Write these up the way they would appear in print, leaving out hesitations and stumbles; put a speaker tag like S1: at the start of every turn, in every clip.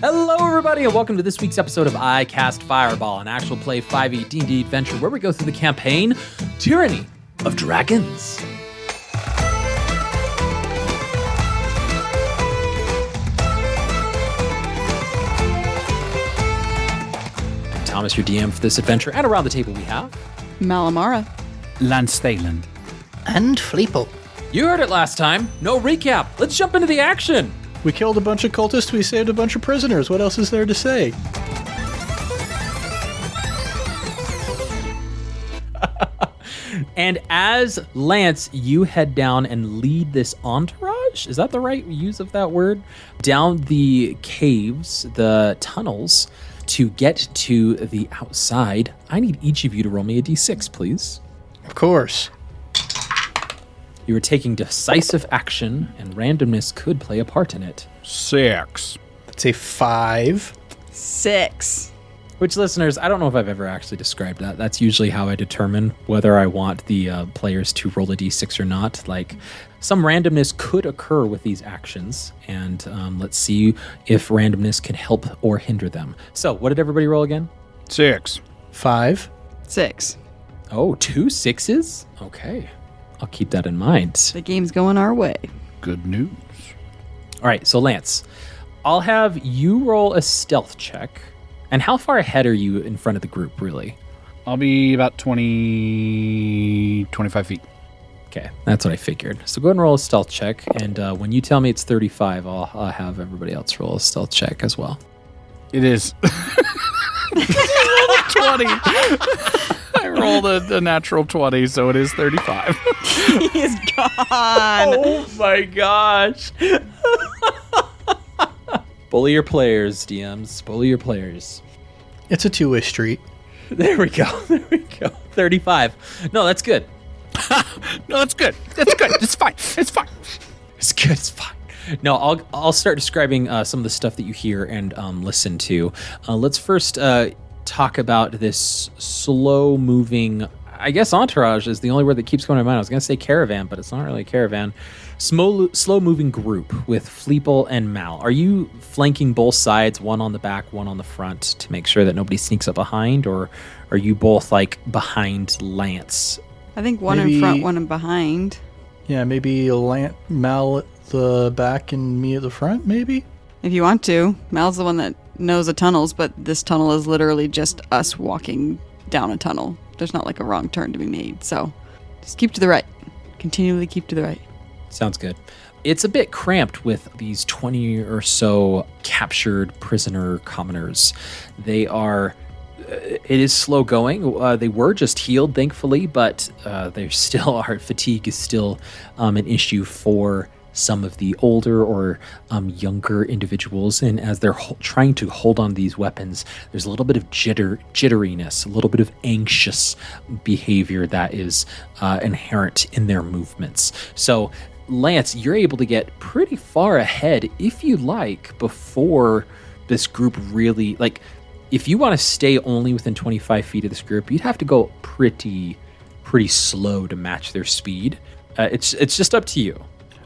S1: Hello, everybody, and welcome to this week's episode of I Cast Fireball, an actual play 5e D&D adventure where we go through the campaign Tyranny of Dragons. Thomas, your DM for this adventure, and around the table we have
S2: Malamara,
S3: Lance Thayland,
S4: and Fleeple.
S1: You heard it last time. No recap. Let's jump into the action.
S4: We killed a bunch of cultists, we saved a bunch of prisoners. What else is there to say?
S1: And as Lance, you head down and lead this entourage, is that the right use of that word? Down the caves, the tunnels, to get to the outside. I need each of you to roll me a d6, please.
S4: Of course.
S1: You are taking decisive action, and randomness could play a part in it.
S3: 6.
S4: That's a 5.
S2: 6.
S1: Which, listeners, I don't know if I've ever actually described that. That's usually how I determine whether I want the players to roll a d6 or not. Like, some randomness could occur with these actions, and let's see if randomness can help or hinder them. So, what did everybody roll again?
S3: 6.
S4: 5.
S2: 6.
S1: Oh, 2 6s? Okay. I'll keep that in mind.
S2: The game's going our way.
S3: Good news.
S1: All right, so Lance, I'll have you roll a stealth check. And how far ahead are you in front of the group, really?
S3: I'll be about 25 feet.
S1: Okay, that's what I figured. So go ahead and roll a stealth check, and when you tell me it's 35, I'll have everybody else roll a stealth check as well.
S3: It is. 20. I rolled a natural 20, so it is 35.
S2: He's gone.
S1: Oh my gosh. Bully your players, DMs. Bully your players.
S4: It's a two-way street.
S1: There we go. 35. No, that's good.
S3: No, that's good. That's good. It's fine. It's fine.
S1: It's good. It's fine. No, I'll start describing some of the stuff that you hear and listen to. Let's first talk about this slow-moving, I guess entourage is the only word that keeps going to my mind. I was going to say caravan, but it's not really a caravan. Slow-moving group with Fleeple and Mal. Are you flanking both sides, one on the back, one on the front, to make sure that nobody sneaks up behind, or are you both like behind Lance?
S2: I think one in front, one in behind.
S4: Yeah, maybe Mal at the back and me at the front, maybe?
S2: If you want to. Mal's the one that knows the tunnels, but this tunnel is literally just us walking down a tunnel. There's not like a wrong turn to be made, so just keep to the right. Continually keep to the right.
S1: Sounds good. It's a bit cramped with these 20 or so captured prisoner commoners. It is slow going. They were just healed, thankfully, but they still are. Fatigue is still an issue for some of the older or younger individuals. And as they're trying to hold on to these weapons, there's a little bit of jitteriness, a little bit of anxious behavior that is inherent in their movements. So, Lance, you're able to get pretty far ahead, if you like, before this group really, like, if you want to stay only within 25 feet of this group, you'd have to go pretty slow to match their speed. It's just up to you.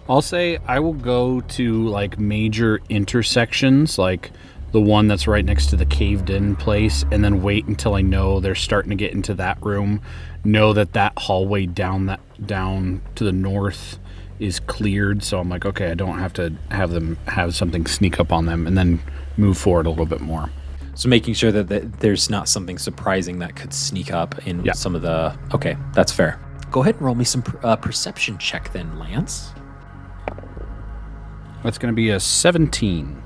S3: I'll say I will go to like major intersections, like the one that's right next to the caved-in place, and then wait until I know they're starting to get into that room. Know that hallway down to the north is cleared, so I'm like, okay, I don't have to have them have something sneak up on them, and then move forward a little bit more.
S1: So making sure that there's not something surprising that could sneak up in some of the... Okay, that's fair. Go ahead and roll me some perception check then, Lance.
S3: That's going to be a 17.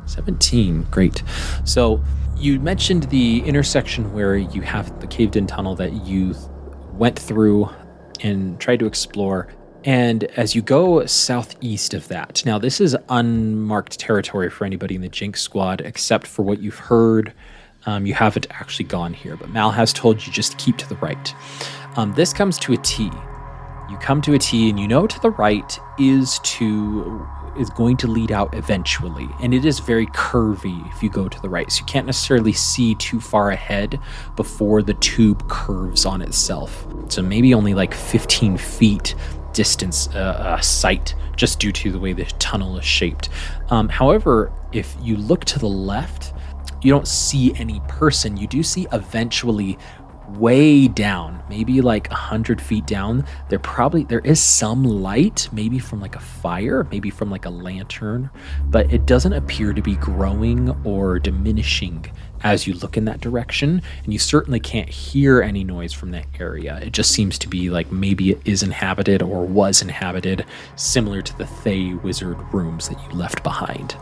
S1: 17, great. So you mentioned the intersection where you have the caved-in tunnel that you went through and tried to explore. And as you go southeast of that, now this is unmarked territory for anybody in the Jinx squad, except for what you've heard. You haven't actually gone here, but Mal has told you just keep to the right. This comes to a T. You come to a T, and you know to the right is going to lead out eventually, and it is very curvy if you go to the right, so you can't necessarily see too far ahead before the tube curves on itself. So maybe only like 15 feet distance sight just due to the way the tunnel is shaped. However, if you look to the left, you don't see any person. You do see eventually way down, maybe like 100 feet down, there is some light, maybe from like a fire, maybe from like a lantern, but it doesn't appear to be growing or diminishing as you look in that direction, and you certainly can't hear any noise from that area. It just seems to be like maybe it is inhabited or was inhabited, similar to the Thay wizard rooms that you left behind.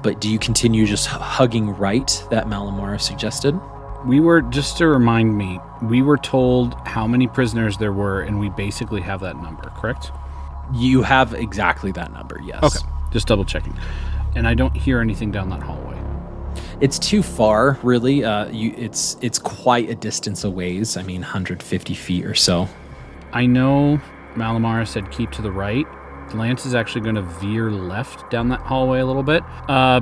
S1: But do you continue just hugging right that Malamara suggested?
S3: We were, just to remind me, we were told how many prisoners there were, and we basically have that number, correct?
S1: You have exactly that number, yes.
S3: Okay, just double checking. And I don't hear anything down that hallway.
S1: It's too far, really. It's quite a distance a ways. I mean, 150 feet or so.
S3: I know Malamara said keep to the right. Lance is actually going to veer left down that hallway a little bit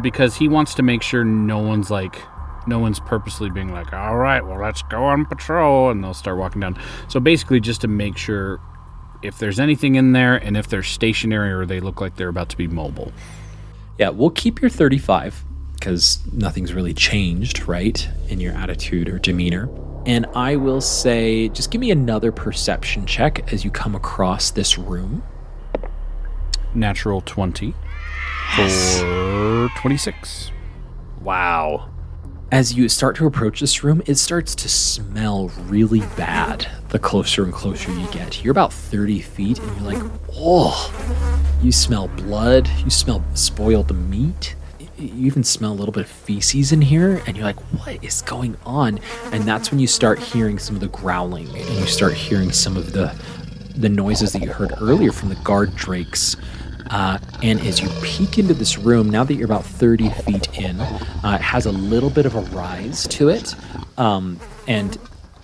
S3: because he wants to make sure no one's purposely being like, all right, well, let's go on patrol, and they'll start walking down. So basically just to make sure if there's anything in there and if they're stationary or they look like they're about to be mobile.
S1: Yeah, we'll keep your 35 because nothing's really changed, right, in your attitude or demeanor. And I will say, just give me another perception check as you come across this room.
S3: Natural 20 for 26.
S1: Wow. As you start to approach this room, it starts to smell really bad the closer and closer you get. You're about 30 feet, and you're like, oh, you smell blood, you smell spoiled meat, you even smell a little bit of feces in here, and you're like, what is going on? And that's when you start hearing some of the growling, and you start hearing some of the noises that you heard earlier from the guard drakes. And as you peek into this room, now that you're about 30 feet in, it has a little bit of a rise to it. And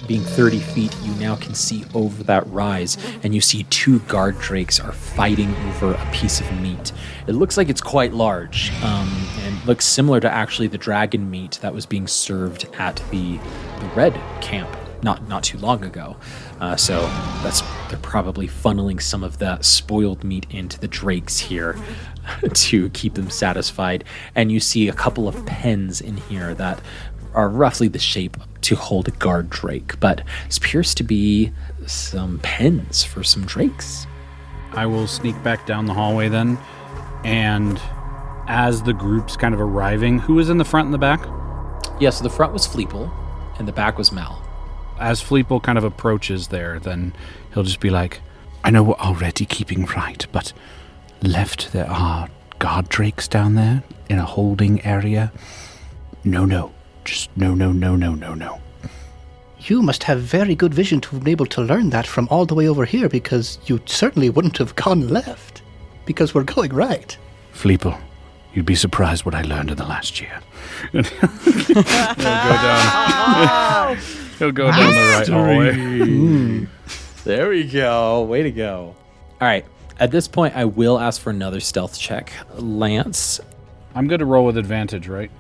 S1: being 30 feet, you now can see over that rise, and you see two guard drakes are fighting over a piece of meat. It looks like it's quite large, and looks similar to actually the dragon meat that was being served at the Red camp not too long ago. So they're probably funneling some of that spoiled meat into the drakes here to keep them satisfied. And you see a couple of pens in here that are roughly the shape to hold a guard drake, but it appears to be some pens for some drakes.
S3: I will sneak back down the hallway then, and as the group's kind of arriving, who is in the front and the back?
S1: Yeah, so the front was Fleeple, and the back was Mal.
S3: As Fleeple kind of approaches there, then he'll just be like, I know we're already keeping right, but left there are guard drakes down there in a holding area. No. Just no.
S5: You must have very good vision to be able to learn that from all the way over here, because you certainly wouldn't have gone left, because we're going right.
S3: Fleeple, you'd be surprised what I learned in the last year. He'll go down the right hallway.
S1: There we go. Way to go. All right. At this point, I will ask for another stealth check. Lance.
S3: I'm going to roll with advantage, right?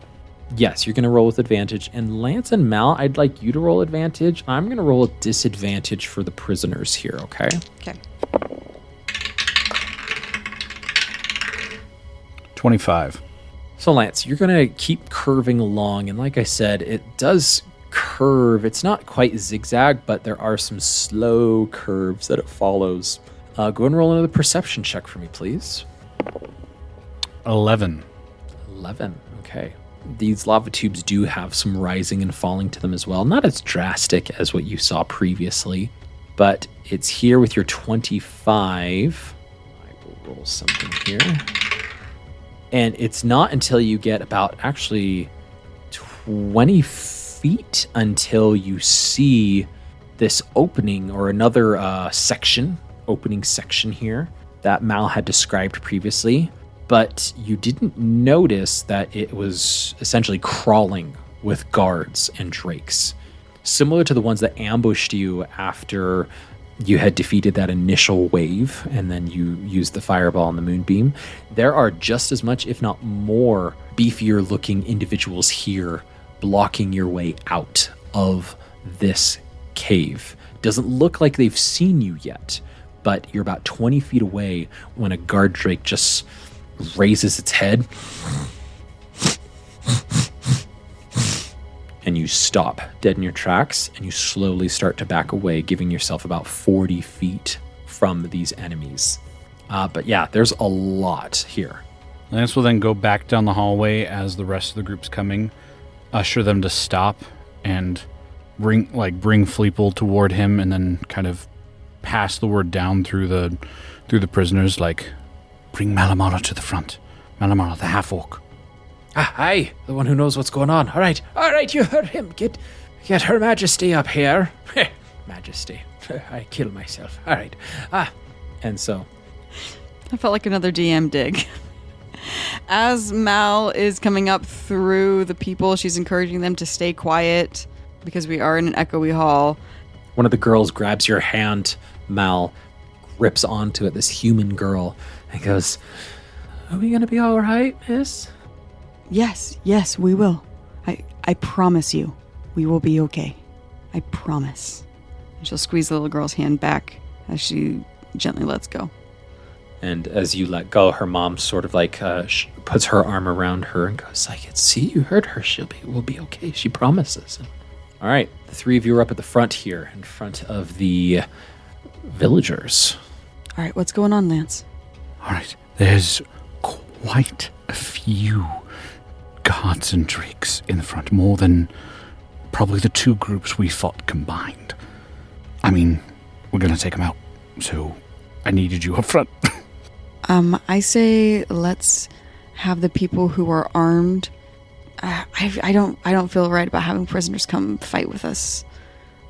S1: Yes, you're going to roll with advantage. And Lance and Mal, I'd like you to roll advantage. I'm going to roll a disadvantage for the prisoners here, okay?
S2: Okay.
S3: 25.
S1: So Lance, you're going to keep curving along. And like I said, it does curve. It's not quite zigzag, but there are some slow curves that it follows. Go ahead and roll another perception check for me, please.
S3: 11.
S1: 11, okay. These lava tubes do have some rising and falling to them as well. Not as drastic as what you saw previously, but it's here with your 25. I will roll something here. And it's not until you get about actually 20 feet until you see this opening or another opening section here that Mal had described previously. But you didn't notice that it was essentially crawling with guards and drakes, similar to the ones that ambushed you after you had defeated that initial wave and then you used the fireball and the moonbeam. There are just as much, if not more, beefier looking individuals here blocking your way out of this cave. Doesn't look like they've seen you yet, but you're about 20 feet away when a guard drake just raises its head. And you stop dead in your tracks, and you slowly start to back away, giving yourself about 40 feet from these enemies. But yeah, there's a lot here.
S3: Lance will then go back down the hallway as the rest of the group's coming, usher them to stop, and bring Fleeple toward him, and then kind of pass the word down through the prisoners, like, bring Malamara to the front. Malamara, the half-orc.
S1: Hi, the one who knows what's going on. All right, you heard him. Get Her Majesty up here. Majesty. I kill myself. All right. And so.
S2: I felt like another DM dig. As Mal is coming up through the people, she's encouraging them to stay quiet because we are in an echoey hall.
S1: One of the girls grabs your hand, Mal, grips onto it, this human girl, and goes, "Are we going to be all right, miss?"
S2: Yes, we will. I promise you, we will be okay. I promise. And she'll squeeze the little girl's hand back as she gently lets go.
S1: And as you let go, her mom sort of like puts her arm around her and goes like, "See, you heard her. We'll be okay. She promises." And, all right, the three of you are up at the front here, in front of the villagers.
S2: All right, what's going on, Lance?
S3: All right, there's quite a few guards and drakes in the front, more than probably the two groups we fought combined. I mean, we're going to take them out, so I needed you up front.
S2: I say let's have the people who are armed. I don't feel right about having prisoners come fight with us.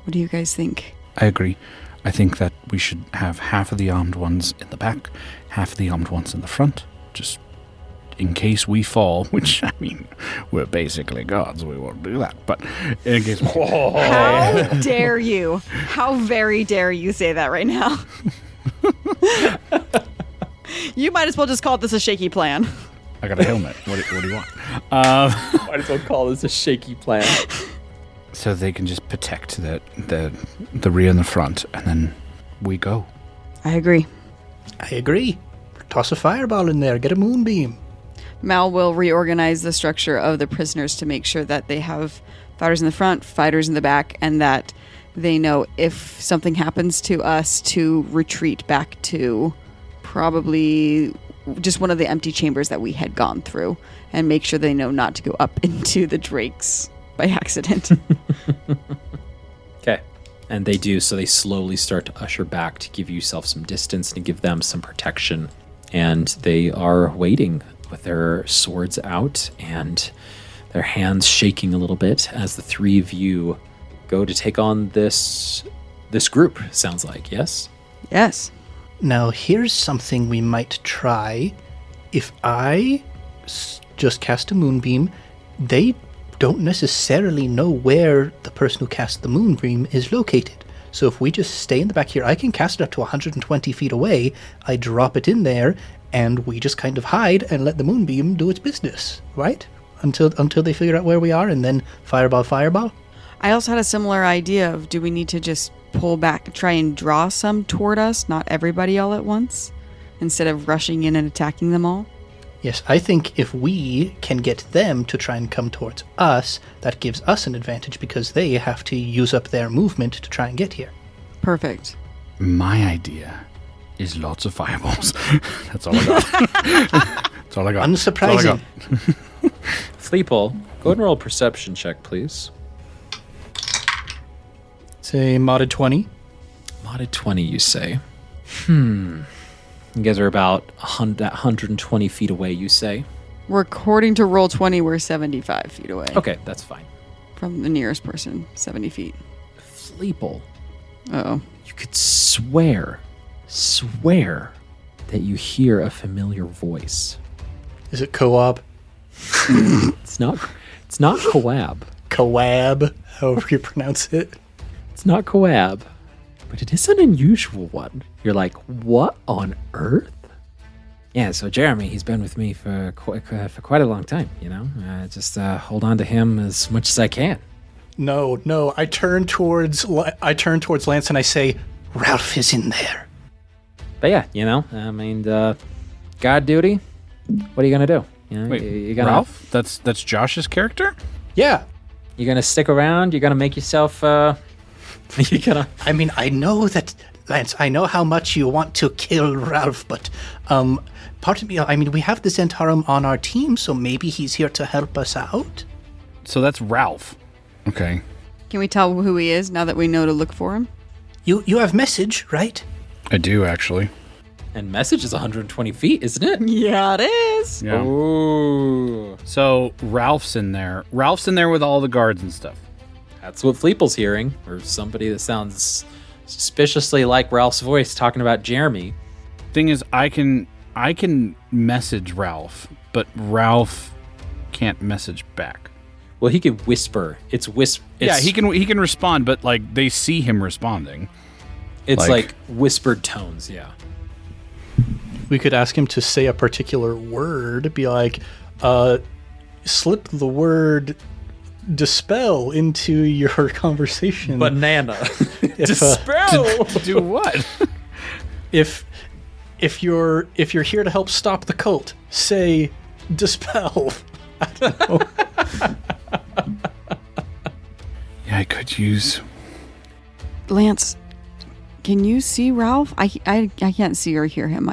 S2: What do you guys think?
S3: I agree. I think that we should have half of the armed ones in the back, half of the armed ones in the front, just in case we fall, which, I mean, we're basically gods, we won't do that, but in case...
S2: How dare you? How very dare you say that right now? You might as well just call this a shaky plan.
S3: I got a helmet. What do you want?
S1: Might as well call this a shaky plan.
S3: So they can just protect the rear and the front, and then we go.
S2: I agree.
S5: Toss a fireball in there. Get a moonbeam.
S2: Mal will reorganize the structure of the prisoners to make sure that they have fighters in the front, fighters in the back, and that they know if something happens to us to retreat back to probably just one of the empty chambers that we had gone through, and make sure they know not to go up into the drakes by accident.
S1: Okay. And they do, so they slowly start to usher back to give yourself some distance and give them some protection. And they are waiting with their swords out and their hands shaking a little bit as the three of you go to take on this group, sounds like, yes?
S2: Yes.
S5: Now, here's something we might try. If I just cast a moonbeam, they don't necessarily know where the person who cast the moonbeam is located. So if we just stay in the back here, I can cast it up to 120 feet away, I drop it in there, and we just kind of hide and let the moonbeam do its business, right? Until they figure out where we are, and then fireball.
S2: I also had a similar idea of, do we need to just pull back, try and draw some toward us, not everybody all at once, instead of rushing in and attacking them all?
S5: Yes, I think if we can get them to try and come towards us, that gives us an advantage because they have to use up their movement to try and get here.
S2: Perfect.
S3: My idea is lots of fireballs. That's all I got. That's all I got.
S5: Unsurprising.
S1: Fleeple, go ahead and roll a perception check, please.
S4: Say modded 20.
S1: Modded 20, you say. You guys are about 120 feet away, you say.
S2: According to Roll20, we're 75 feet away.
S1: Okay, that's fine.
S2: From the nearest person, 70 feet.
S1: Fleeple,
S2: Uh-oh.
S1: you could swear that you hear a familiar voice.
S4: Is it co-op?
S1: It's not Coab.
S4: Coab, however you pronounce it.
S1: It's not Coab, but it is an unusual one. You're like, what on earth? Yeah, so Jeremy, he's been with me for quite a long time, you know? Just hold on to him as much as I can.
S4: No, I turn towards Lance and I say,
S5: Ralph is in there.
S1: But yeah, I mean, guard duty. What are you gonna do?
S3: Wait,
S1: you gonna,
S3: Ralph? That's Josh's character?
S5: Yeah.
S1: You gonna stick around? You gonna make yourself? You gonna?
S5: I mean, I know that, Lance, I know how much you want to kill Ralph, but part of me, I mean, we have the Zentarum on our team, so maybe he's here to help us out.
S3: So that's Ralph. Okay.
S2: Can we tell who he is now that we know to look for him?
S5: You have message, right?
S3: I do, actually.
S1: And message is 120 feet, isn't it?
S2: Yeah, it is.
S3: Yeah.
S1: Ooh.
S3: So Ralph's in there. Ralph's in there with all the guards and stuff.
S1: That's what Fleeple's hearing, or somebody that sounds suspiciously like Ralph's voice talking about Jeremy.
S3: Thing is, I can message Ralph, but Ralph can't message back.
S1: Well, he could whisper. It's whisper.
S3: Yeah, he can respond, but like they see him responding.
S1: It's like whispered tones. Yeah.
S4: We could ask him to say a particular word, be like, slip the word dispel into your conversation.
S1: Banana.
S4: Dispel.
S3: Do what?
S4: If you're here to help stop the cult, say dispel. I don't know.
S3: Yeah, I could use.
S2: Lance, can you see Ralph? I can't see or hear him.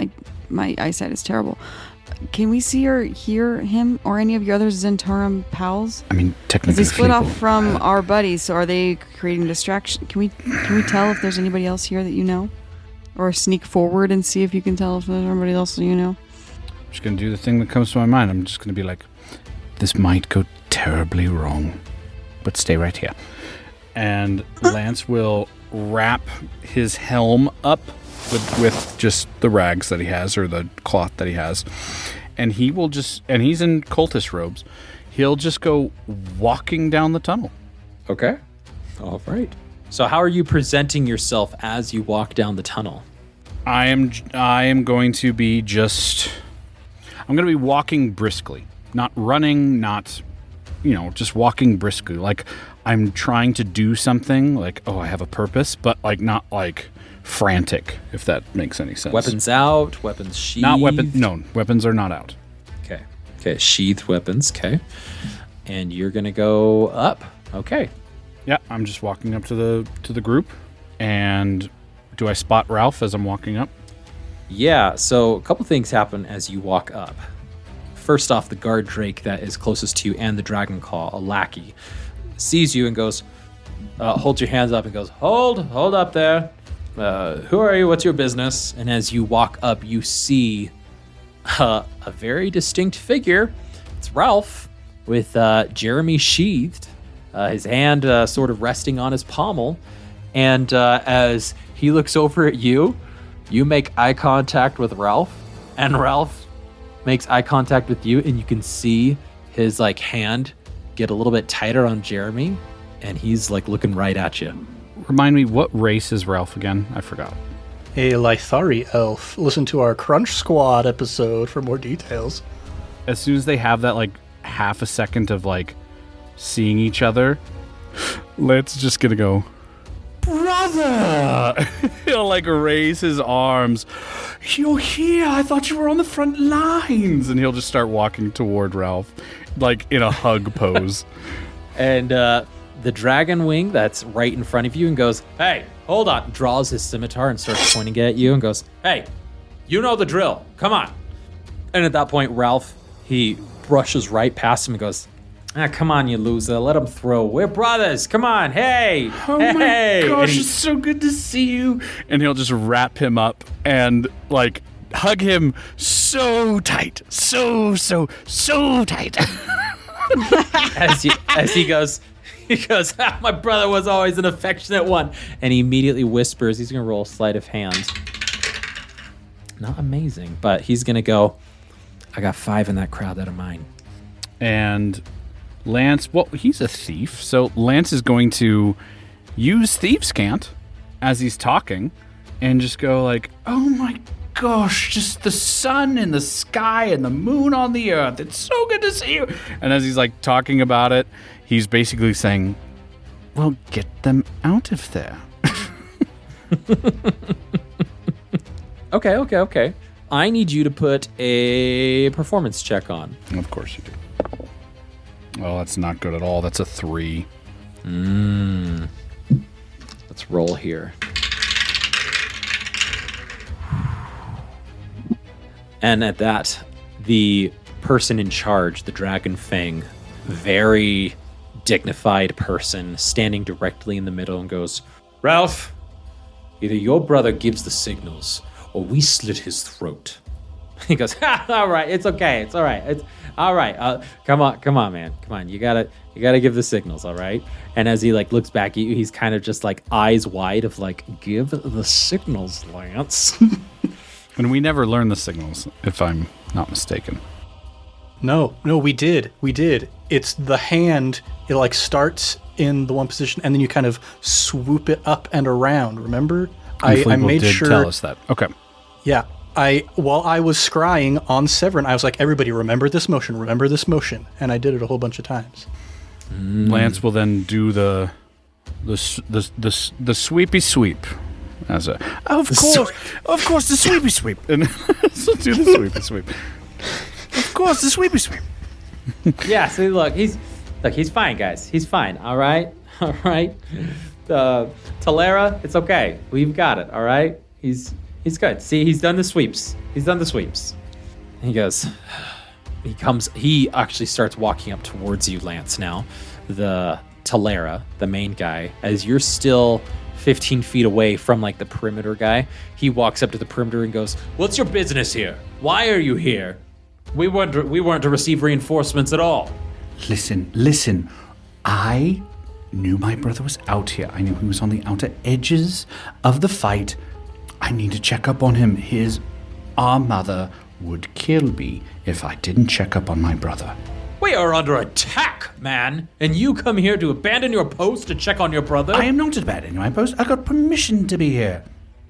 S2: My eyesight is terrible. Can we see or hear him or any of your other Zentarum pals?
S3: I mean, technically,
S2: They split off
S3: Fleeple.
S2: from our buddies, so are they creating distraction? Can we tell if there's anybody else here that you know? Or sneak forward and see if you can tell if there's anybody else that you know?
S3: I'm just gonna do the thing that comes to my mind. I'm just gonna be like, this might go terribly wrong, but stay right here. And Lance will wrap his helm up with just the rags that he has, or the cloth that he has, and he will just, and he's in cultist robes, he'll just go walking down the tunnel.
S1: Okay. All right. So how are you presenting yourself as you walk down the tunnel?
S3: I am going to be just, I'm going to be walking briskly, not running, not, just walking briskly. Like I'm trying to do something, like, oh, I have a purpose, but like not like frantic, if that makes any sense.
S1: Weapons out, weapons sheathed.
S3: Not weapon. No, weapons are not out.
S1: Okay. Okay, sheathed weapons. Okay. And you're going to go up. Okay.
S3: Yeah, I'm just walking up to the group, and do I spot Ralph as I'm walking up?
S1: Yeah, so a couple things happen as you walk up. First off, the guard drake that is closest to you and the dragon claw, a lackey, sees you and goes, holds your hands up and goes, hold up there. Who are you? What's your business? And as you walk up, you see a very distinct figure. It's Ralph with Jeremy sheathed, his hand sort of resting on his pommel. And as he looks over at you, you make eye contact with Ralph, and Ralph makes eye contact with you, and you can see his hand get a little bit tighter on Jeremy, and he's looking right at you.
S3: Remind me, what race is Ralph again? I forgot.
S4: A Lythari elf. Listen to our Crunch Squad episode for more details.
S3: As soon as they have that half a second of seeing each other, Lance is just gonna go, brother! He'll raise his arms. You're here. I thought you were on the front lines. And he'll just start walking toward Ralph, in a hug pose.
S1: And the dragon wing that's right in front of you and goes, hey, hold on. Draws his scimitar and starts pointing at you and goes, hey, you know the drill. Come on. And at that point, Ralph, he brushes right past him and goes, come on, you loser. Let him through. We're brothers. Come on. Hey.
S3: Oh
S1: hey.
S3: my gosh, it's so good to see you. And he'll just wrap him up and hug him so tight. So tight.
S1: as he goes, my brother was always an affectionate one. And he immediately whispers, he's going to roll sleight of hand. Not amazing, but he's going to go, I got 5 in that crowd that are mine.
S3: And Lance, well, he's a thief, so Lance is going to use Thieves' Cant as he's talking and just go oh my gosh, just the sun in the sky and the moon on the earth. It's so good to see you. And as he's talking about it, he's basically saying, well, get them out of there.
S1: Okay. I need you to put a performance check on.
S3: Of course you do. Oh, that's not good at all. That's a 3.
S1: Let's roll here. And at that, the person in charge, the Dragon Fang, very dignified person, standing directly in the middle and goes, Ralph, either your brother gives the signals or we slit his throat. He goes, all right, it's okay, it's all right, it's all right. Come on, man, come on. You gotta give the signals, all right? And as he like looks back at you, he's kind of just like eyes wide of like, give the signals, Lance.
S3: And we never learned the signals, if I'm not mistaken.
S4: No, we did. It's the hand. It like starts in the one position, and then you kind of swoop it up and around. Remember? I made
S3: did
S4: sure.
S3: Tell us that. Okay.
S4: Yeah. While I was scrying on Severin, I was like, everybody remember this motion, and I did it a whole bunch of times.
S3: Lance will then do the sweepy sweep. Of course, the sweepy sweep. And so do the sweepy sweep. Of course, the sweepy sweep.
S1: Yeah, see, look, he's fine, guys. He's fine, all right? All right? Talera, it's okay. We've got it, all right? He's good. See, he's done the sweeps. He goes, he actually starts walking up towards you, Lance, now. The Talera, the main guy, as you're still 15 feet away from like the perimeter guy, he walks up to the perimeter and goes, what's your business here? Why are you here? We weren't to receive reinforcements at all.
S6: Listen. I knew my brother was out here. I knew he was on the outer edges of the fight. I need to check up on him. Our mother would kill me if I didn't check up on my brother.
S1: We are under attack, man. And you come here to abandon your post to check on your brother?
S6: I am not abandoning my post. I got permission to be here.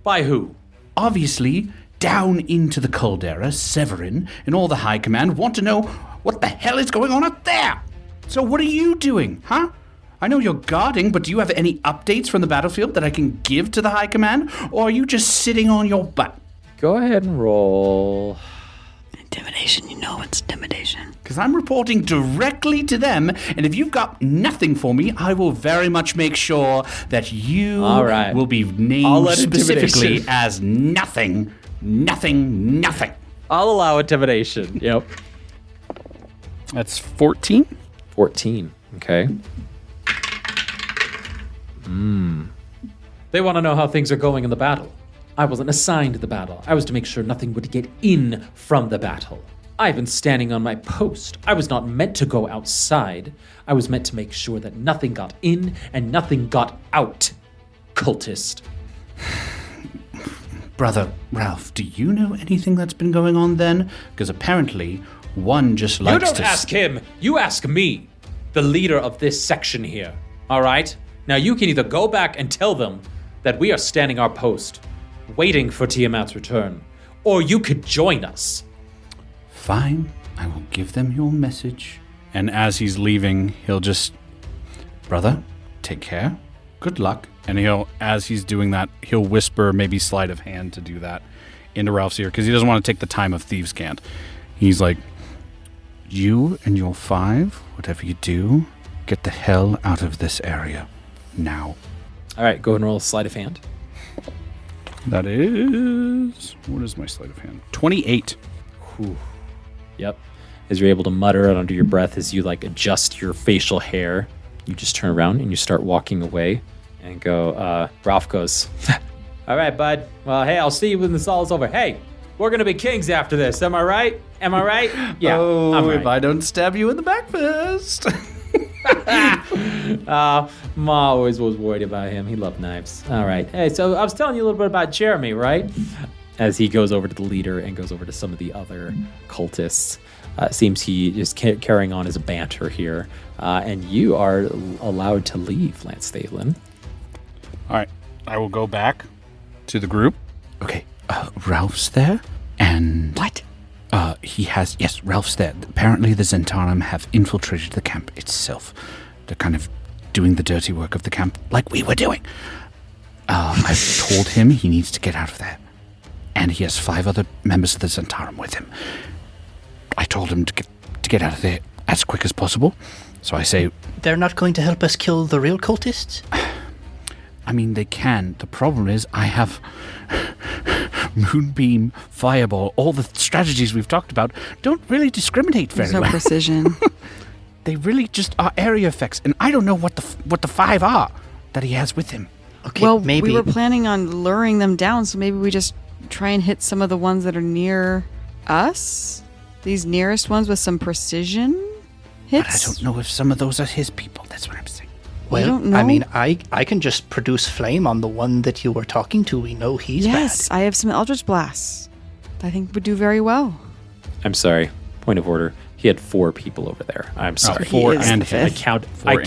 S1: By who?
S6: Obviously, down into the caldera, Severin and all the high command want to know what the hell is going on up there. So what are you doing, huh? I know you're guarding, but do you have any updates from the battlefield that I can give to the high command? Or are you just sitting on your butt?
S1: Go ahead and roll.
S2: Intimidation, you know it's intimidation.
S6: Because I'm reporting directly to them, and if you've got nothing for me, I will very much make sure that you will be named specifically as nothing.
S1: I'll allow intimidation. Yep.
S3: That's 14?
S1: 14. Okay. They want to know how things are going in the battle. I wasn't assigned the battle. I was to make sure nothing would get in from the battle. I've been standing on my post. I was not meant to go outside. I was meant to make sure that nothing got in and nothing got out. Cultist.
S6: Brother Ralph, do you know anything that's been going on then? Because apparently one just likes to...
S1: You don't ask him. You ask me, the leader of this section here. All right? Now you can either go back and tell them that we are standing our post, waiting for Tiamat's return, or you could join us.
S6: Fine, I will give them your message.
S3: And as he's leaving, he'll just,
S6: Brother, take care. Good luck.
S3: and as he's doing that, he'll whisper, maybe sleight of hand to do that, into Ralph's ear, because he doesn't want to take the time of thieves' cant. He's like, you and your 5, whatever you do, get the hell out of this area. Now.
S1: All right, go ahead and roll a sleight of hand.
S3: That is... What is my sleight of hand? 28.
S1: Whew. Yep. As you're able to mutter it under your breath as you adjust your facial hair, you just turn around and you start walking away and go, Ralph goes, all right, bud. Well, hey, I'll see you when this all is over. Hey, we're going to be kings after this. Am I right? Am I right? Yeah.
S6: Oh,
S1: I'm right.
S6: if I don't stab you in the back first.
S1: Ma always was worried about him. He loved knives. All right. Hey, so I was telling you a little bit about Jeremy, right? As he goes over to the leader and goes over to some of the other cultists. Seems he is carrying on his banter here. And you are allowed to leave, Lance Thalen.
S3: All right. I will go back to the group.
S6: Okay. Ralph's there? And...
S2: What?
S6: Yes, Ralph's there. Apparently the Zentarum have infiltrated the camp itself. They're kind of doing the dirty work of the camp like we were doing. I've told him he needs to get out of there. and he has 5 other members of the Zentarum with him. I told him to get out of there as quick as possible. So I say...
S5: They're not going to help us kill the real cultists?
S6: I mean, they can. The problem is I have Moonbeam, Fireball, all the strategies we've talked about don't really discriminate very
S2: There's no
S6: well.
S2: precision.
S6: They really just are area effects, and I don't know what the 5 are that he has with him.
S5: Okay,
S2: Well,
S5: maybe.
S2: we were planning on luring them down, so maybe we just try and hit some of the ones that are near us. These nearest ones with some precision
S6: But I
S2: hits.
S6: don't know if some of those are his people. That's what I'm saying.
S5: Well,
S2: don't know.
S5: I mean, I can just produce flame on the one that you were talking to. We know he's
S2: Yes,
S5: bad.
S2: I have some Eldritch Blasts. I think would do very well.
S1: I'm sorry. Point of order. He had 4 people over there. I'm sorry.
S2: He is the
S1: I
S2: fifth.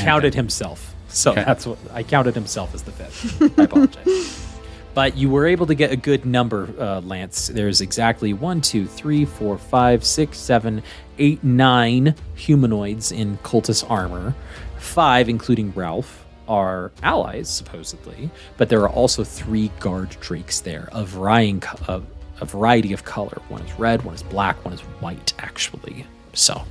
S1: counted himself. So
S6: Okay.
S1: that's what I counted himself as the 5th. I apologize. But you were able to get a good number, Lance. There's exactly 1, 2, 3, 4, 5, 6, 7, 8, 9 humanoids in cultist armor. 5, including Ralph, are allies, supposedly. But there are also 3 guard drakes there, a variety of color. One is red, one is black, one is white, actually. So,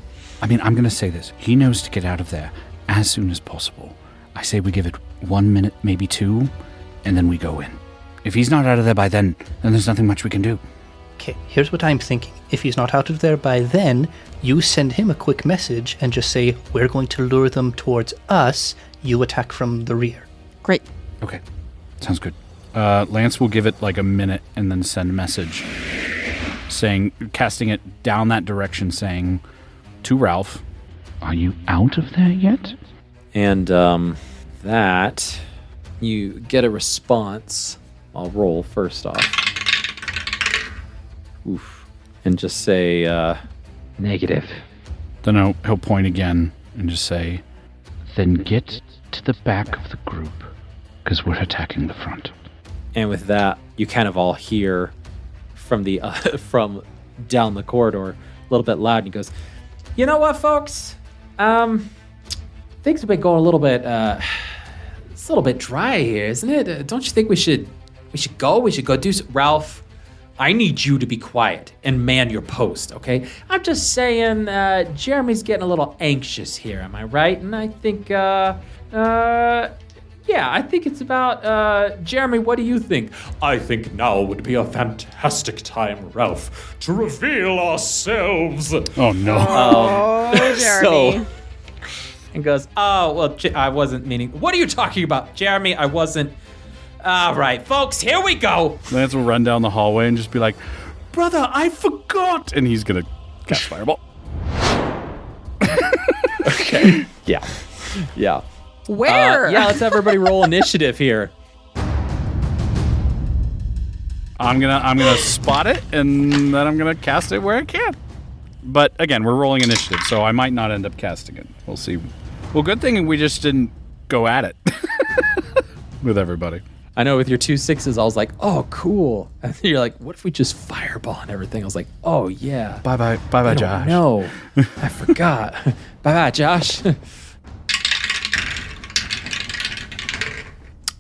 S6: I mean, I'm going to say this. He knows to get out of there as soon as possible. I say we give it 1 minute, maybe 2, and then we go in. If he's not out of there by then there's nothing much we can do.
S5: Okay, here's what I'm thinking. If he's not out of there by then, you send him a quick message and just say, we're going to lure them towards us. You attack from the rear.
S2: Great.
S6: Okay, sounds good. Lance will give it like a minute and then send a message casting it down that direction, saying to Ralph, "Are you out of there yet?"
S1: and that you get a response. I'll roll first off. Oof. And just say negative.
S6: Then he'll point again and just say, "Then get to the back of the group, because we're attacking the front."
S1: And with that, you kind of all hear from the from down the corridor a little bit loud, and he goes, "You know what, folks? Things have been going a little bit. It's a little bit dry here, isn't it? Don't you think we should go? We should go do Ralph, I need you to be quiet and man your post, okay? I'm just saying, Jeremy's getting a little anxious here, am I right? And I think, yeah, I think it's about, Jeremy, what do you think?"
S7: I think now would be a fantastic time, Ralph, to reveal ourselves.
S6: Oh no!
S2: Oh, Jeremy.
S1: And goes, "Oh, well, I wasn't meaning, what are you talking about, Jeremy? I wasn't, all right, folks, here we go."
S3: Lance will run down the hallway and just be like, "Brother, I forgot!" And he's gonna cast Fireball.
S1: Okay. Yeah. Yeah.
S2: Where?
S1: Yeah, let's have everybody roll initiative here.
S3: I'm gonna spot it, and then I'm gonna cast it where I can. But again, we're rolling initiative, so I might not end up casting it. We'll see. Well, good thing we just didn't go at it with everybody.
S1: I know with your 2 6s, I was like, "Oh, cool." And then you're like, "What if we just fireball and everything?" I was like, "Oh, yeah."
S3: Bye, Josh.
S1: No, I forgot. Bye, Josh.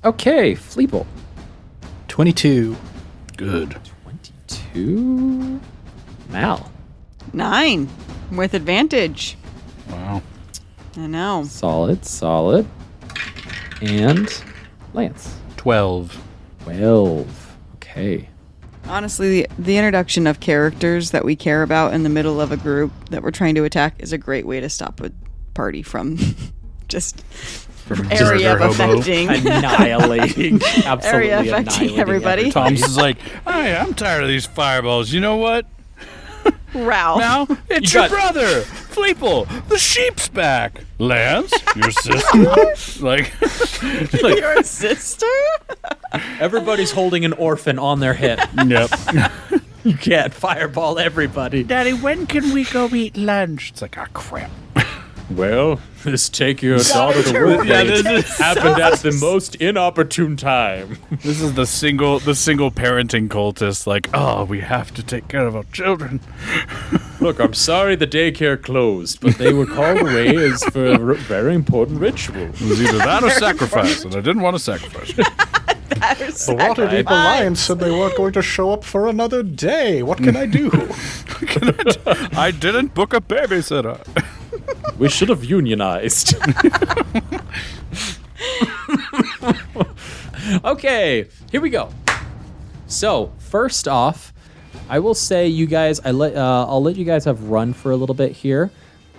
S1: Okay, Fleeple.
S4: 22.
S3: Good.
S1: 22. Mal.
S2: 9 with advantage.
S3: Wow.
S2: I know.
S1: Solid. And Lance.
S3: 12.
S1: 12. Okay.
S2: Honestly, the introduction of characters that we care about in the middle of a group that we're trying to attack is a great way to stop a party from just area of affecting.
S1: Annihilating. Absolutely
S2: Area affecting
S1: annihilating
S2: everybody.
S3: Tom's is like, "Hey, I'm tired of these fireballs. You know what?
S2: Ralph.
S3: Now it's
S1: You
S3: your
S1: got-
S3: brother, Fleeple. The sheep's back. Lance, your sister." Like,
S2: Your sister?
S1: Everybody's holding an orphan on their hip.
S3: yep.
S1: You can't fireball everybody.
S6: Daddy, when can we go eat lunch? It's like, "Ah, crap."
S7: Well, this take your daughter to work
S3: Yeah,
S7: date
S3: this is-
S7: happened at the most inopportune time.
S3: This is the single parenting cultist. Like, "Oh, we have to take care of our children."
S7: Look, I'm sorry the daycare closed, but they were called away as for a very important ritual.
S3: It was either that or sacrifice, and I didn't want to sacrifice.
S4: The Waterdeep Alliance said they weren't going to show up for another day. What can I do?
S3: I didn't book a babysitter.
S1: We should have unionized. Okay, here we go. So first off, I will say you guys, I'll let you guys have run for a little bit here.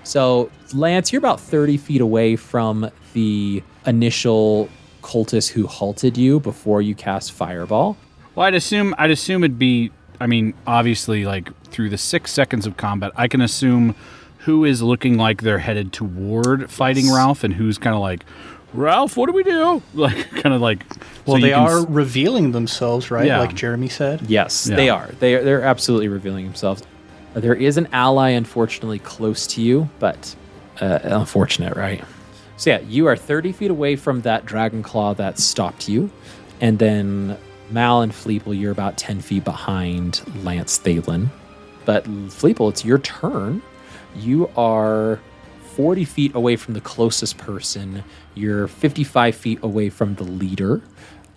S1: So Lance, you're about 30 feet away from the initial cultist who halted you before you cast Fireball.
S3: Well, I'd assume it'd be, I mean, obviously, like, through the 6 seconds of combat, I can assume who is looking like they're headed toward fighting Ralph and who's kind of like, Ralph, what do we do? Like, kind of like...
S4: Well,
S3: so
S4: they are revealing themselves, right?
S3: Yeah.
S4: Like Jeremy said?
S1: Yes,
S3: Yeah.
S1: they are. They're absolutely revealing themselves. There is an ally, unfortunately, close to you, but unfortunate, right? So yeah, you are 30 feet away from that dragon claw that stopped you, and then Mal and Fleeple, you're about 10 feet behind Lance Thalen. But Fleeple, it's your turn. You are 40 feet away from the closest person. You're 55 feet away from the leader.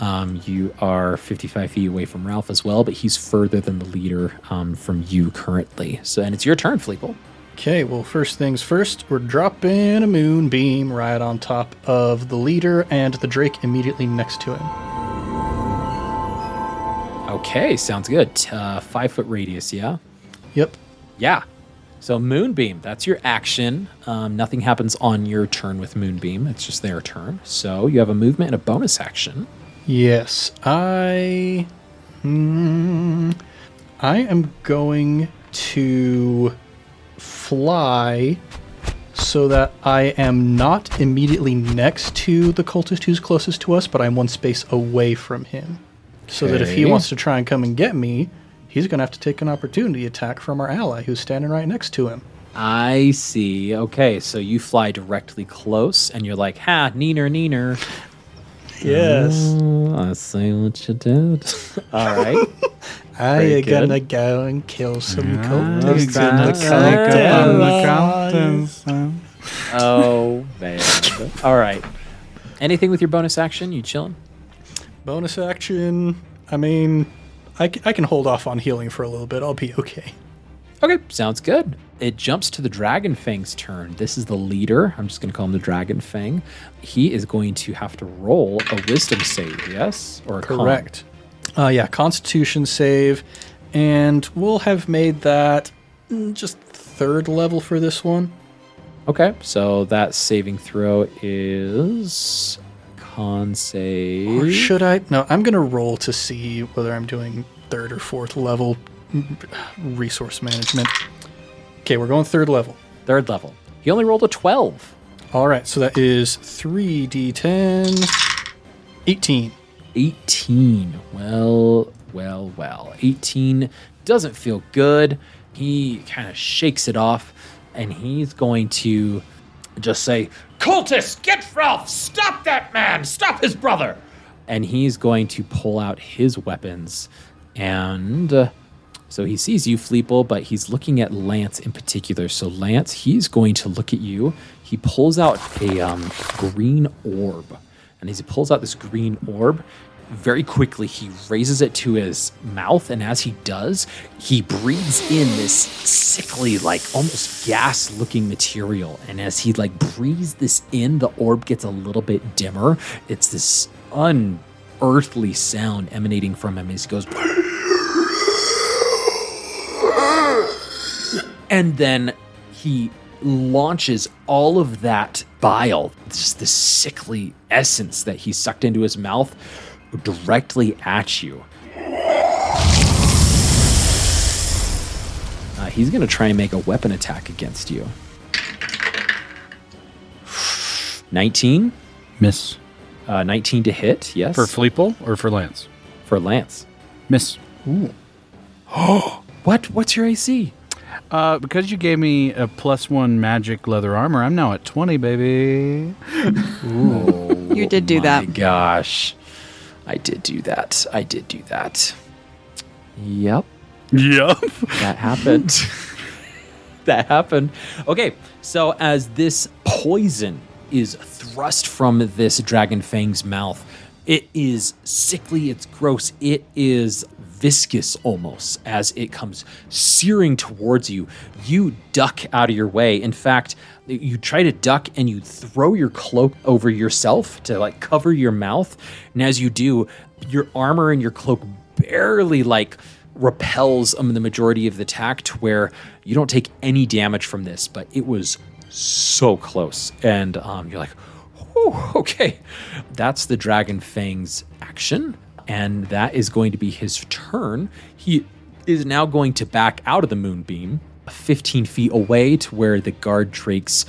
S1: You are 55 feet away from Ralph as well, but he's further than the leader from you currently. So, and it's your turn, Fleeple.
S4: Okay, well, first things first, we're dropping a moonbeam right on top of the leader and the Drake immediately next to him.
S1: Okay, sounds good. 5 foot radius, yeah?
S4: Yep.
S1: Yeah. So Moonbeam, that's your action. Nothing happens on your turn with Moonbeam. It's just their turn. So you have a movement and a bonus action.
S4: Yes, I am going to fly so that I am not immediately next to the cultist who's closest to us, but I'm one space away from him. So that if he
S1: Okay.
S4: wants to try and come and get me, he's going to have to take an opportunity attack from our ally who's standing right next to him.
S1: I see. Okay, so you fly directly close, and you're like, ha, neener.
S4: Yes.
S1: Oh, I see what you did. All right.
S4: I
S1: Very
S4: am
S1: good.
S4: gonna go and kill some cultists
S1: gonna
S4: in the Counterspell.
S1: Oh, man. All right. Anything with your bonus action? You chilling?
S4: Bonus action. I mean, I can hold off on healing for a little bit. I'll be okay.
S1: Okay, sounds good. It jumps to the Dragon Fang's turn. This is the leader. I'm just going to call him the Dragon Fang. He is going to have to roll a wisdom save, yes? Or a con?
S4: Correct. Yeah, Constitution save. And we'll have made that just 3rd level for this one.
S1: Okay, so that saving throw is con save.
S4: Or should I? No, I'm going to roll to see whether I'm doing 3rd or 4th level resource management. Okay, we're going 3rd level.
S1: 3rd level. He only rolled a 12.
S4: All right, so that is 3d10, 18.
S1: 18. Well. 18 doesn't feel good. He kind of shakes it off, and he's going to just say,
S7: Cultist, get Ralph! Stop that man! Stop his brother!
S1: and he's going to pull out his weapons. And so he sees you, Fleeple, but he's looking at Lance in particular. So Lance, he's going to look at you. He pulls out a green orb. And as he pulls out this green orb, very quickly he raises it to his mouth. And as he does, he breathes in this sickly, like almost gas-looking material. And as he like breathes this in, the orb gets a little bit dimmer. It's this unearthly sound emanating from him as he goes... And then he launches all of that bile, just this sickly essence that he sucked into his mouth, directly at you. He's going to try and make a weapon attack against you. 19?
S3: Miss.
S1: 19 to hit, yes.
S3: For Fleeple or for Lance?
S1: For Lance.
S3: Miss.
S1: What? What's your AC?
S3: Because you gave me a +1 magic leather armor, I'm now at 20, baby.
S1: Oh,
S2: You did do that.
S1: My gosh. I did do that. Yep.
S3: Yep.
S1: That happened. That happened. Okay, so as this poison is thrust from this Dragon Fang's mouth, It is sickly, it's gross, it is viscous almost as it comes searing towards you. You duck out of your way. In fact, you try to duck and you throw your cloak over yourself to like cover your mouth. And as you do, your armor and your cloak barely like repels the majority of the attack to where you don't take any damage from this, but it was so close. And you're like, oh, okay. That's the Dragon Fang's action, and that is going to be his turn. He is now going to back out of the moonbeam 15 feet away to where the guard drakes,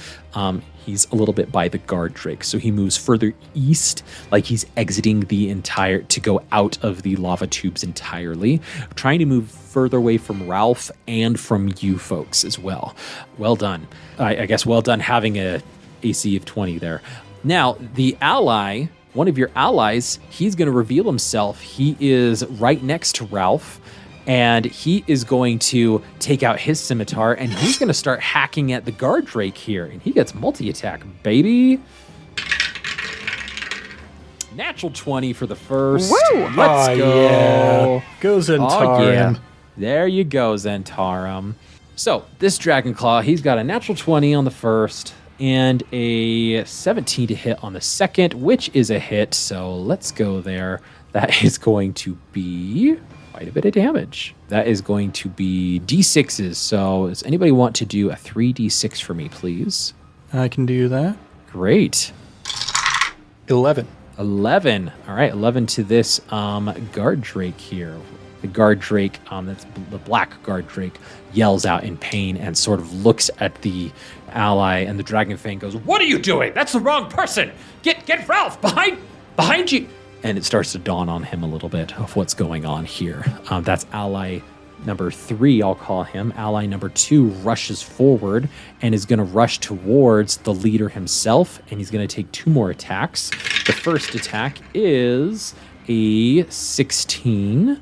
S1: he's a little bit by the guard drake. So he moves further east, like he's exiting to go out of the lava tubes entirely, trying to move further away from Ralph and from you folks as well. Well done. I guess well done having a AC of 20 there. Now, the ally, one of your allies, he's going to reveal himself. He is right next to Ralph, and he is going to take out his scimitar, and he's going to start hacking at the guard drake here. And he gets multi-attack, baby. Natural 20 for the first.
S2: Woo!
S1: Let's go.
S4: Yeah. Go Zentarum.
S1: Oh, yeah. There you go, Zentarum. So, this Dragonclaw, he's got a natural 20 on the first, and a 17 to hit on the second, which is a hit. So let's go there. That is going to be quite a bit of damage. That is going to be D6s. So does anybody want to do a 3D6 for me, please?
S4: I can do that.
S1: Great.
S4: 11.
S1: 11. All right, 11 to this guard drake here. The guard drake, that's the black guard drake, yells out in pain and sort of looks at the ally, and the Dragon Fang goes, "What are you doing? That's the wrong person. Get Ralph behind you." And it starts to dawn on him a little bit of what's going on here. That's ally number 3, I'll call him. Ally number 2 rushes forward and is going to rush towards the leader himself, and he's going to take 2 more attacks. The first attack is a 16,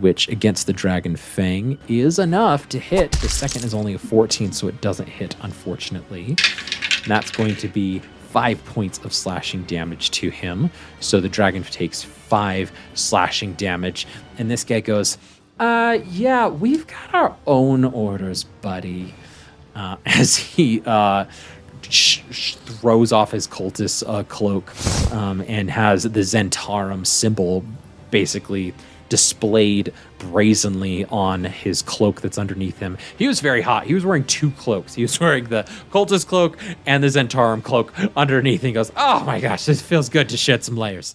S1: which against the Dragon Fang is enough to hit. The second is only a 14, so it doesn't hit, unfortunately. And that's going to be 5 points of slashing damage to him. So the dragon takes 5 slashing damage. And this guy goes, yeah, we've got our own orders, buddy. As he throws off his cultist cloak and has the Zentarum symbol basically displayed brazenly on his cloak that's underneath him. He was very hot. He was wearing 2 cloaks. He was wearing the cultist cloak and the Zentarum cloak underneath. He goes, oh my gosh, this feels good to shed some layers.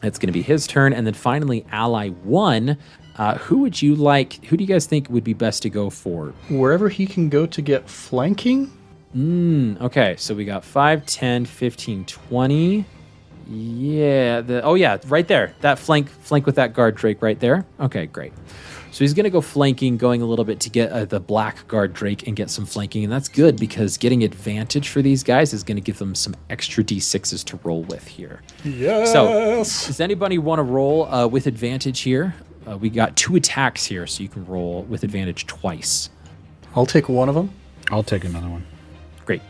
S1: It's going to be his turn. And then finally, ally 1. Who do you guys think would be best to go for?
S4: Wherever he can go to get flanking?
S1: Okay, so we got 5, 10, 15, 20. Yeah, right there. That flank with that guard drake right there. Okay, great. So he's going to go flanking, going a little bit to get the black guard drake and get some flanking. And that's good because getting advantage for these guys is going to give them some extra D6s to roll with here.
S4: Yes.
S1: So does anybody want to roll with advantage here? We got 2 attacks here, so you can roll with advantage twice.
S4: I'll take one of them.
S3: I'll take another one.
S1: Great.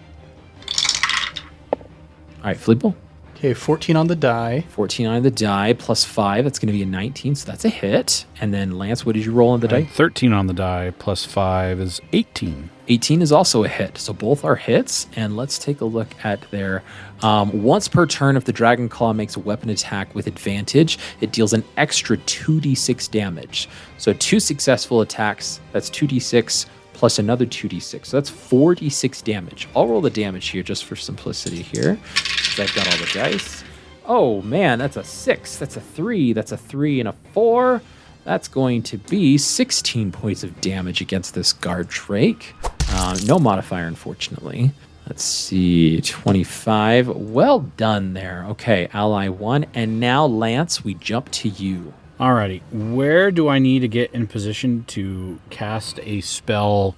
S1: All right, Fleeple.
S4: Okay, 14 on the die.
S1: 14 on the die, plus 5. That's going to be a 19, so that's a hit. And then, Lance, what did you roll on the die?
S3: 13 on the die, plus 5 is 18.
S1: 18 is also a hit. So both are hits. And let's take a look at their... once per turn, if the Dragon Claw makes a weapon attack with advantage, it deals an extra 2d6 damage. So 2 successful attacks, that's 2d6 plus another 2d6. So that's 4d6 damage. I'll roll the damage here just for simplicity here. I've got all the dice. Oh man, that's a 6. That's a 3. That's a 3 and a 4. That's going to be 16 points of damage against this guard drake. No modifier, unfortunately. Let's see, 25. Well done there. Okay, ally 1. And now, Lance, we jump to you.
S3: Alrighty, where do I need to get in position to cast a spell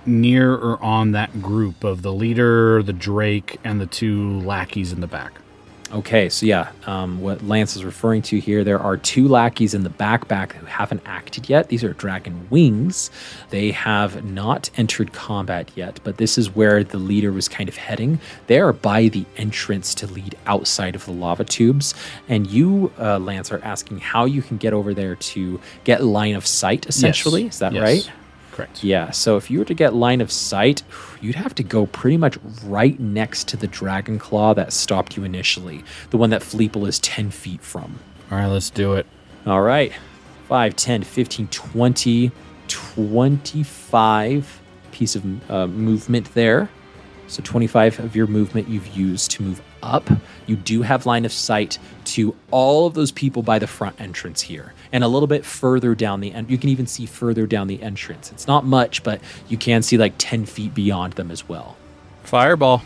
S3: near or on that group of the leader, the drake, and the 2 lackeys in the back?
S1: Okay, so yeah, what Lance is referring to here, there are 2 lackeys in the backpack who haven't acted yet. These are dragon wings. They have not entered combat yet, but this is where the leader was kind of heading. They are by the entrance to lead outside of the lava tubes, and you, Lance, are asking how you can get over there to get line of sight, essentially.
S3: Yes.
S1: Is that
S3: Yes.
S1: right?
S3: Correct.
S1: Yeah, so if you were to get line of sight, you'd have to go pretty much right next to the dragon claw that stopped you initially, the one that Fleeple is 10 feet from.
S3: All right, let's do it.
S1: All right, 5, 10, 15, 20, 25 piece of movement there. So 25 of your movement you've used to move up. You do have line of sight to all of those people by the front entrance here. And a little bit further down the end. You can even see further down the entrance. It's not much, but you can see like 10 feet beyond them as well.
S3: Fireball.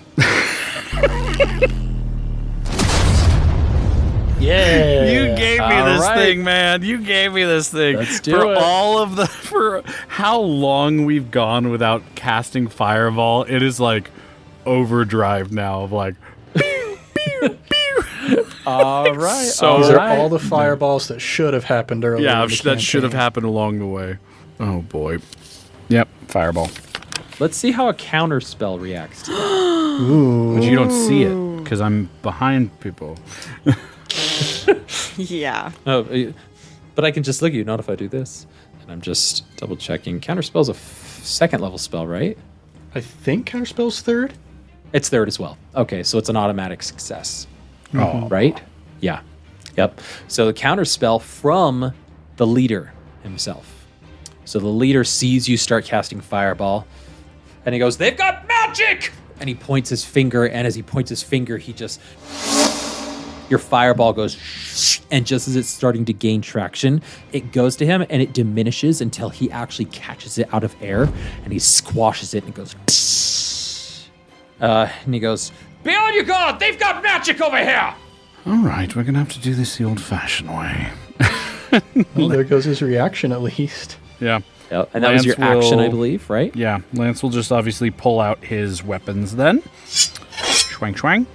S4: Yeah.
S3: You gave me
S1: All
S3: this
S1: right.
S3: thing, man. You gave me this thing.
S1: Let's do
S3: for
S1: it.
S3: For how long we've gone without casting Fireball, it is like overdrive now of like
S1: All right.
S3: So-
S4: These are all the fireballs that should have happened earlier.
S3: yeah,
S4: in the
S3: that should have
S4: campaign.
S3: happened along the way. Oh boy. Yep, Fireball.
S1: Let's see how a counter spell reacts to that.
S3: But you don't see it because I'm behind people.
S2: Yeah.
S1: Oh, but I can just look at you, not if I do this. And I'm just double checking. Counterspell's a second level spell, right?
S4: I think Counterspell's third.
S1: It's third as well. Okay, so it's an automatic success.
S3: Oh,
S1: Right? Yeah. Yep. So the counterspell from the leader himself. So the leader sees you start casting Fireball, and he goes, "They've got magic!" And he points his finger, and as he points his finger, he just... Your Fireball goes, and just as it's starting to gain traction, it goes to him, and it diminishes until he actually catches it out of air, and he squashes it, and it goes... and he goes, "Be on your guard! They've got magic over here!"
S3: all right. We're gonna have to do this the old-fashioned way.
S4: Well, there goes his reaction at least.
S3: Yeah.
S1: Yep. And that was your
S3: Lance
S1: action, I
S3: will-
S1: believe, right?
S3: Yeah, Lance will just obviously pull out his weapons then. Schwang, schwang.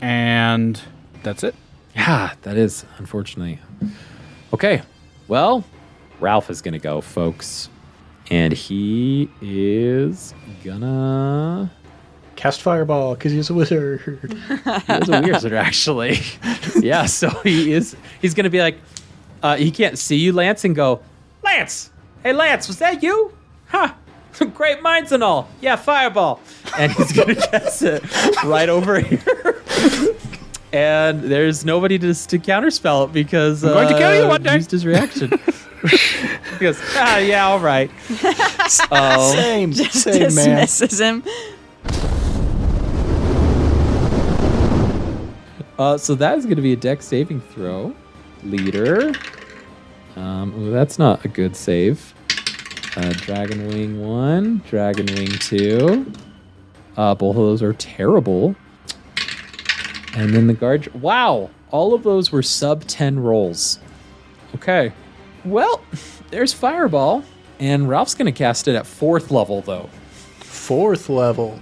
S3: And that's it.
S1: Yeah, that is, unfortunately. Okay, well, Ralph is going to go, folks. And he is gonna...
S4: Cast Fireball because he's a wizard.
S1: He was a wizard, actually. Yeah, so he's going to be like... he can't see you, Lance, and go, "Lance! Hey, Lance, was that you? Huh. Great minds and all. Yeah, Fireball." And he's going to cast it right over here. And there's nobody to counterspell it because
S3: I'm going to kill you one day.
S1: used his reaction. He goes, yeah, all right. So,
S4: Same man.
S2: Dismisses him.
S1: so that is going to be a dex saving throw. Leader. Ooh, that's not a good save. Dragon Wing 1, Dragon Wing 2. Both of those are terrible. And then the guard. Wow, all of those were sub 10 rolls. Okay. Well, there's Fireball, and Ralph's going to cast it at 4th level, though.
S4: 4th level.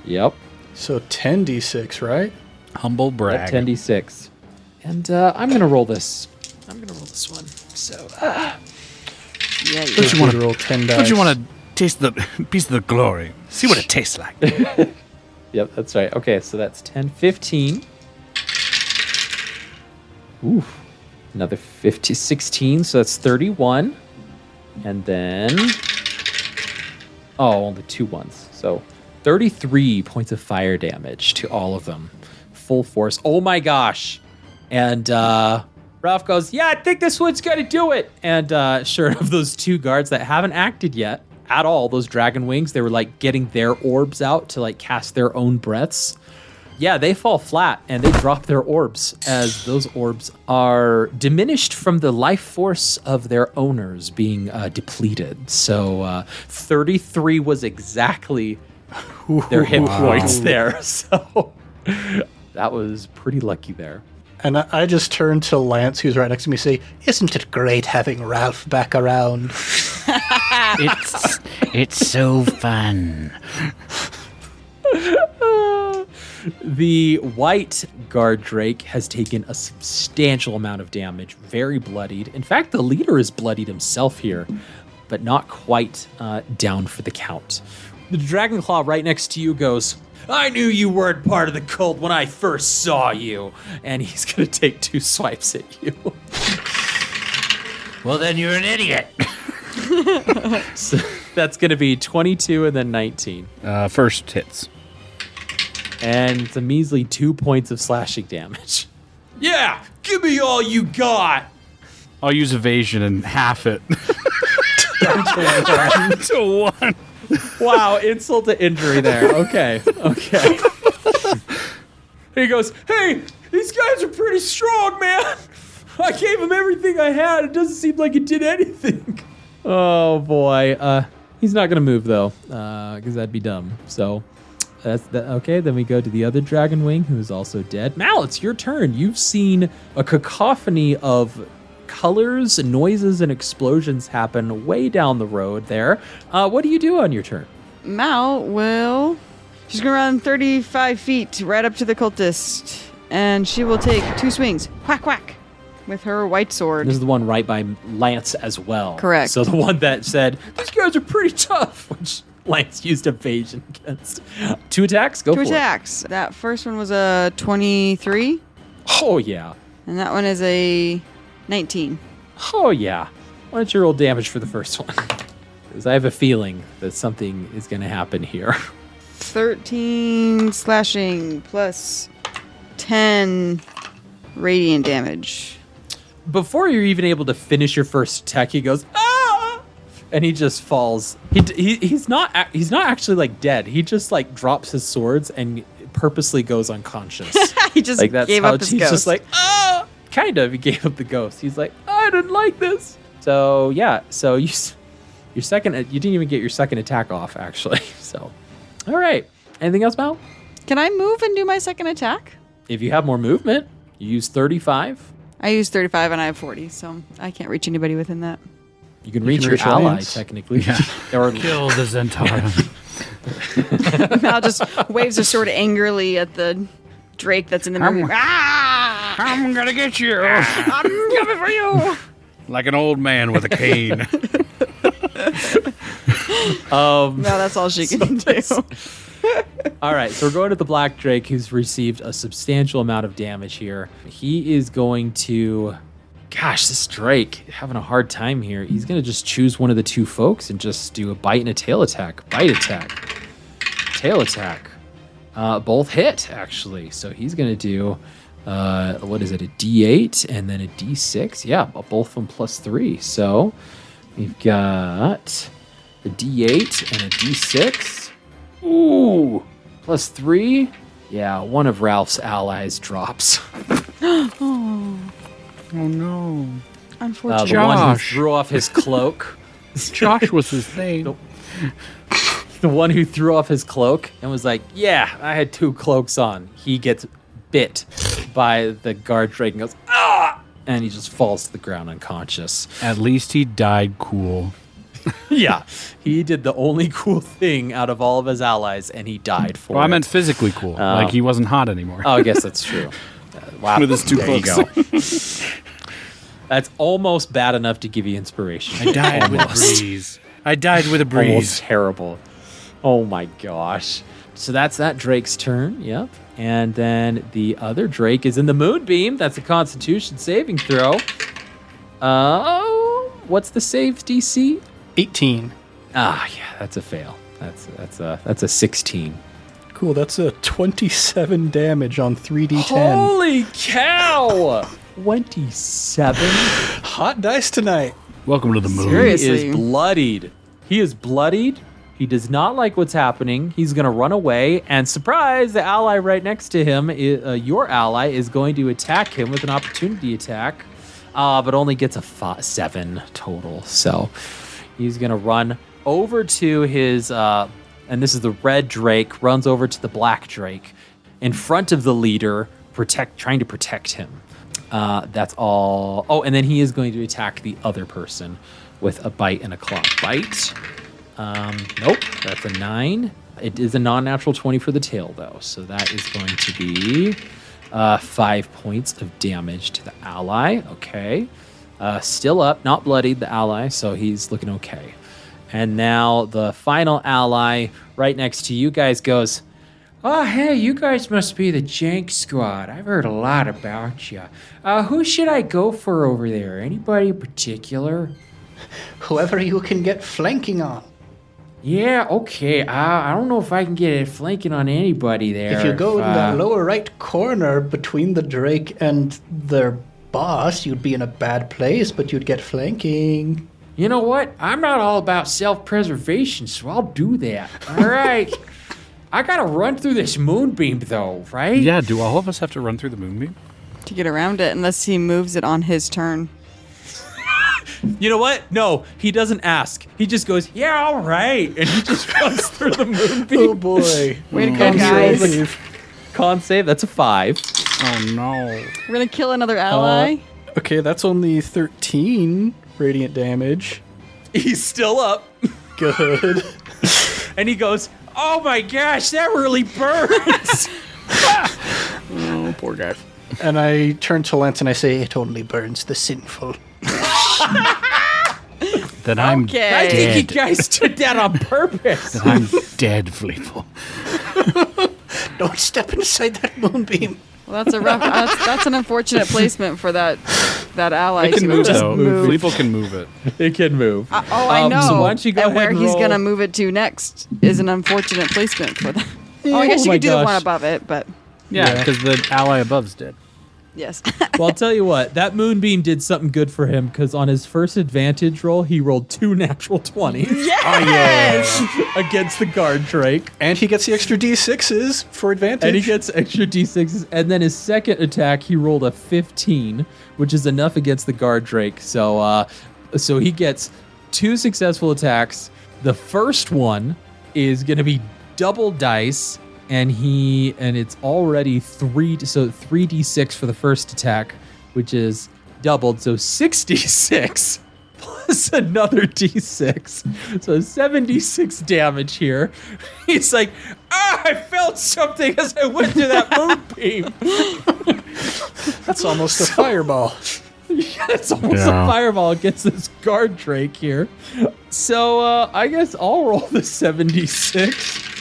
S1: Yep.
S4: So 10d6, right?
S3: Humble brag.
S1: 10d6. And I'm going to roll this. I'm going to roll this one. So,
S2: Yeah.
S3: Don't you want to
S4: roll 10 dice?
S3: Don't you want to taste the piece of the glory? See what it tastes like.
S1: yep, that's right. Okay, so that's 10, 15. Ooh. Another 50, 16, so that's 31. And then... Oh, only 2 ones. So 33 points of fire damage to all of them. Full force. Oh my gosh. And Ralph goes, "Yeah, I think this one's going to do it." And sure enough, those 2 guards that haven't acted yet at all, those dragon wings, they were like getting their orbs out to like cast their own breaths. Yeah, they fall flat and they drop their orbs as those orbs are diminished from the life force of their owners being depleted. So 33 was exactly their hit points there. So that was pretty lucky there.
S4: And I just turned to Lance, who's right next to me, and say, "Isn't it great having Ralph back around?"
S6: It's so fun.
S1: The white guard drake has taken a substantial amount of damage, very bloodied. In fact, the leader is bloodied himself here, but not quite down for the count. The dragon claw right next to you goes, I knew you weren't part of the cult when I first saw you. And he's going to take 2 swipes at you.
S6: Well, then you're an idiot.
S1: So that's going to be 22 and then 19.
S3: First hits.
S1: And it's a measly 2 points of slashing damage. Yeah, give me all you got.
S3: I'll use evasion and half it. to 1.
S1: Wow, insult to injury there. Okay. He goes, hey, these guys are pretty strong, man. I gave him everything I had. It doesn't seem like it did anything. Oh, boy. He's not going to move, though, because that'd be dumb. So that's that. Okay, then we go to the other dragon wing, who's also dead. Mal, it's your turn. You've seen a cacophony of colors, noises, and explosions happen way down the road there. What do you do on your turn?
S2: Mal will... She's going to run 35 feet right up to the cultist. And she will take 2 swings. Whack, whack. With her white sword.
S1: This is the one right by Lance as well.
S2: Correct.
S1: So the one that said, these guys are pretty tough, which Lance used evasion against. 2 attacks? Go for
S2: 2 attacks. That first one was a 23.
S1: it. Oh, yeah.
S2: And that one is a 19.
S1: Oh, yeah. Why don't you roll damage for the first one? Because I have a feeling that something is going to happen here.
S2: 13 slashing plus 10 radiant damage.
S1: Before you're even able to finish your first attack, he goes, ah! And he just falls. He's not actually like dead. He just like drops his swords and purposely goes unconscious.
S2: He just
S1: like that's
S2: gave
S1: how
S2: up his
S1: he's
S2: ghost.
S1: just like, ah! Kind of. He gave up the ghost. He's like, I didn't like this. So yeah. So your second, you didn't even get your second attack off actually. So, all right. Anything else, Mal?
S2: Can I move and do my second attack?
S1: If you have more movement, you use 35.
S2: I use 35 and I have 40, so I can't reach anybody within that.
S1: You can reach your
S4: reach
S1: ally
S4: Lance.
S1: technically. Yeah. Or
S3: Kill the Zentara.
S2: Mal just waves her sword angrily at the drake that's in the room. Ah!
S3: I'm gonna get you.
S2: I'm coming for you!
S3: Like an old man with a cane.
S2: No, that's all she can do.
S1: All right, so we're going to the Black Drake, who's received a substantial amount of damage here. He is going to... Gosh, this Drake having a hard time here. He's going to just choose one of the 2 folks and just do a bite and a tail attack. Bite attack. Tail attack. Both hit, actually. So he's going to do, what is it, a D8 and then a D6? Yeah, both of them +3. So we've got a D8 and a D6. Ooh, +3. Yeah, one of Ralph's allies drops.
S3: Oh no.
S2: Unfortunately.
S1: The one who
S3: Josh.
S1: threw off his cloak.
S3: Josh was his name.
S1: The one who threw off his cloak and was like, yeah, I had 2 cloaks on. He gets bit by the guard drake and goes, ah! And he just falls to the ground unconscious.
S3: At least he died cool.
S1: Yeah, he did the only cool thing out of all of his allies, and he died for
S3: Well,
S1: it.
S3: I meant physically cool. Like he wasn't hot anymore.
S1: Oh, I guess that's true. Wow.
S3: With his 2
S1: There you
S3: cloaks.
S1: go. That's almost bad enough to give you inspiration.
S3: I died with a
S1: Almost.
S3: breeze. I died with a breeze.
S1: Almost terrible. Oh my gosh. So that's that Drake's turn. Yep. And then the other Drake is in the Moonbeam. That's a Constitution saving throw. What's the save DC?
S4: 18.
S1: Ah, yeah, that's a fail. That's a 16.
S4: Cool, that's a 27 damage on 3d10.
S1: Holy cow! 27.
S4: Hot dice tonight.
S3: Welcome to the moon.
S2: Seriously.
S1: He is bloodied. He is bloodied. He does not like what's happening. He's going to run away. And surprise, the ally right next to him, your ally, is going to attack him with an opportunity attack, but only gets a 7 total. So he's going to run over to his, and this is the red Drake, runs over to the black Drake in front of the leader, trying to protect him. That's all. Oh, and then he is going to attack the other person with a bite and a claw. Bite. Nope, that's a 9. It is a non-natural 20 for the tail, though. So that is going to be 5 points of damage to the ally. Okay. Still up, not bloodied, the ally, so he's looking okay. And now the final ally right next to you guys goes, "Oh, hey, you guys must be the Jank Squad. I've heard a lot about you. Who should I go for over there? Anybody in particular?"
S5: Whoever you can get flanking on.
S1: Yeah, okay. I don't know if I can get it flanking on anybody there.
S5: If you go in the lower right corner between the Drake and their boss, you'd be in a bad place, but you'd get flanking.
S1: You know what? I'm not all about self-preservation, so I'll do that. All right. I gotta run through this moonbeam, though, right?
S3: Yeah, do all of us have to run through the moonbeam?
S2: To get around it, unless he moves it on his turn.
S1: You know what? No, he doesn't ask. He just goes, "Yeah, all right," and he just runs through the moonbeam.
S4: Oh boy.
S2: Way to go, guys.
S1: Con save, that's a 5.
S3: Oh, no.
S2: We're going to kill another ally.
S4: Okay, that's only 13 radiant damage.
S1: He's still up.
S4: Good.
S1: And he goes, "Oh my gosh, that really burns."
S3: Oh, poor guy.
S4: And I turn to Lance and I say,
S5: It only burns the sinful.
S3: Then I'm
S2: Okay.
S1: I think you
S3: dead.
S1: guys did that on purpose.
S3: Then I'm dead, Fleeple.
S5: Don't step inside that moonbeam.
S2: Well, that's a rough. That's an unfortunate placement for that ally
S3: It can
S2: to
S3: move,
S2: just
S3: though.
S2: move.
S3: Fleeple can move it.
S1: It can move.
S2: I know.
S1: So why don't you go
S2: and
S1: ahead
S2: where
S1: and
S2: he's
S1: roll-
S2: gonna move it to next is an unfortunate placement for that. Oh, I guess you
S1: my
S2: could do the one
S1: gosh.
S2: above it, but
S3: Yeah, because the ally above's dead.
S2: yes.
S1: Well, I'll tell you what, that moonbeam did something good for him because on his first advantage roll, he rolled 2 natural 20s
S2: Yes.
S1: against the guard Drake.
S4: and he gets the extra D6s for advantage.
S1: And he gets extra d6s. And then his second attack, he rolled a 15, which is enough against the guard Drake. So he gets 2 successful attacks. The first one is going to be double dice, and it's already 3d6 for the first attack, which is doubled, so 66 plus another d6, so 76 damage here. He's like, I felt something as I went through that moonbeam.
S4: That's almost a fireball.
S1: Yeah, it's almost a fireball against this guard Drake here. So I guess I'll roll the 76.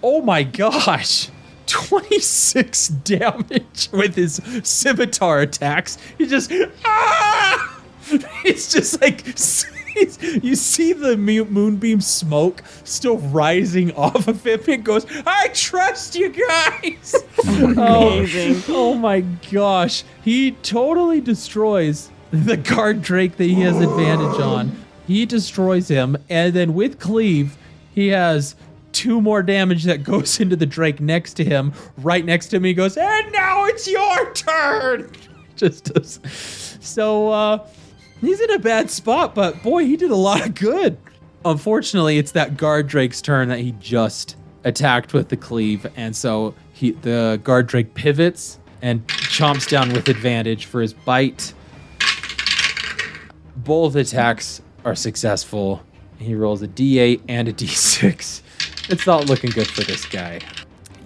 S1: Oh my gosh. 26 damage with his scimitar attacks. He just, it's just like, you see the moonbeam smoke still rising off of him. It goes, I trust you guys.
S2: Amazing.
S1: Oh my gosh. He totally destroys the guard Drake that he has advantage on. He destroys him. And then with Cleave, he has 2 more damage that goes into the Drake next to him. Right next to him, he goes, and now it's your turn. Just does. So, he's in a bad spot, but boy, he did a lot of good. Unfortunately, it's that guard Drake's turn that he just attacked with the Cleave. And so the guard Drake pivots and chomps down with advantage for his bite. Both attacks are successful. He rolls a d8 and a d6. It's not looking good for this guy.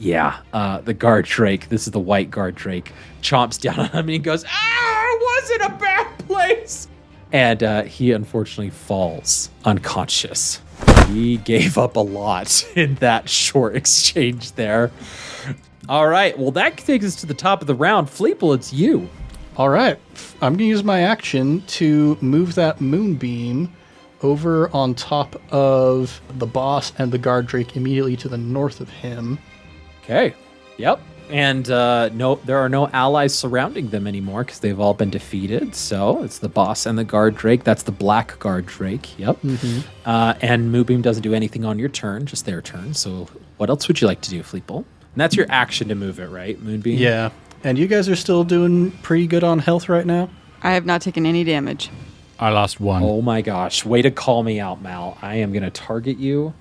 S1: Yeah, the guard Drake, this is the white guard Drake, chomps down on him and he goes, I was in a bad place. And he unfortunately falls unconscious. He gave up a lot in that short exchange there. All right, well, that takes us to the top of the round. Fleeple, it's you.
S4: All right. I'm going to use my action to move that moonbeam over on top of the boss and the guard Drake immediately to the north of him.
S1: Okay. Yep. And no, there are no allies surrounding them anymore because they've all been defeated. So it's the boss and the guard Drake. That's the black guard Drake. Yep. And Moonbeam doesn't do anything on your turn, just their turn. So what else would you like to do, Fleeple? And that's your action to move it, right, Moonbeam?
S4: Yeah. And you guys are still doing pretty good on health right now?
S2: I have not taken any damage.
S3: I lost 1.
S1: Oh my gosh. Way to call me out, Mal. I am going to target you.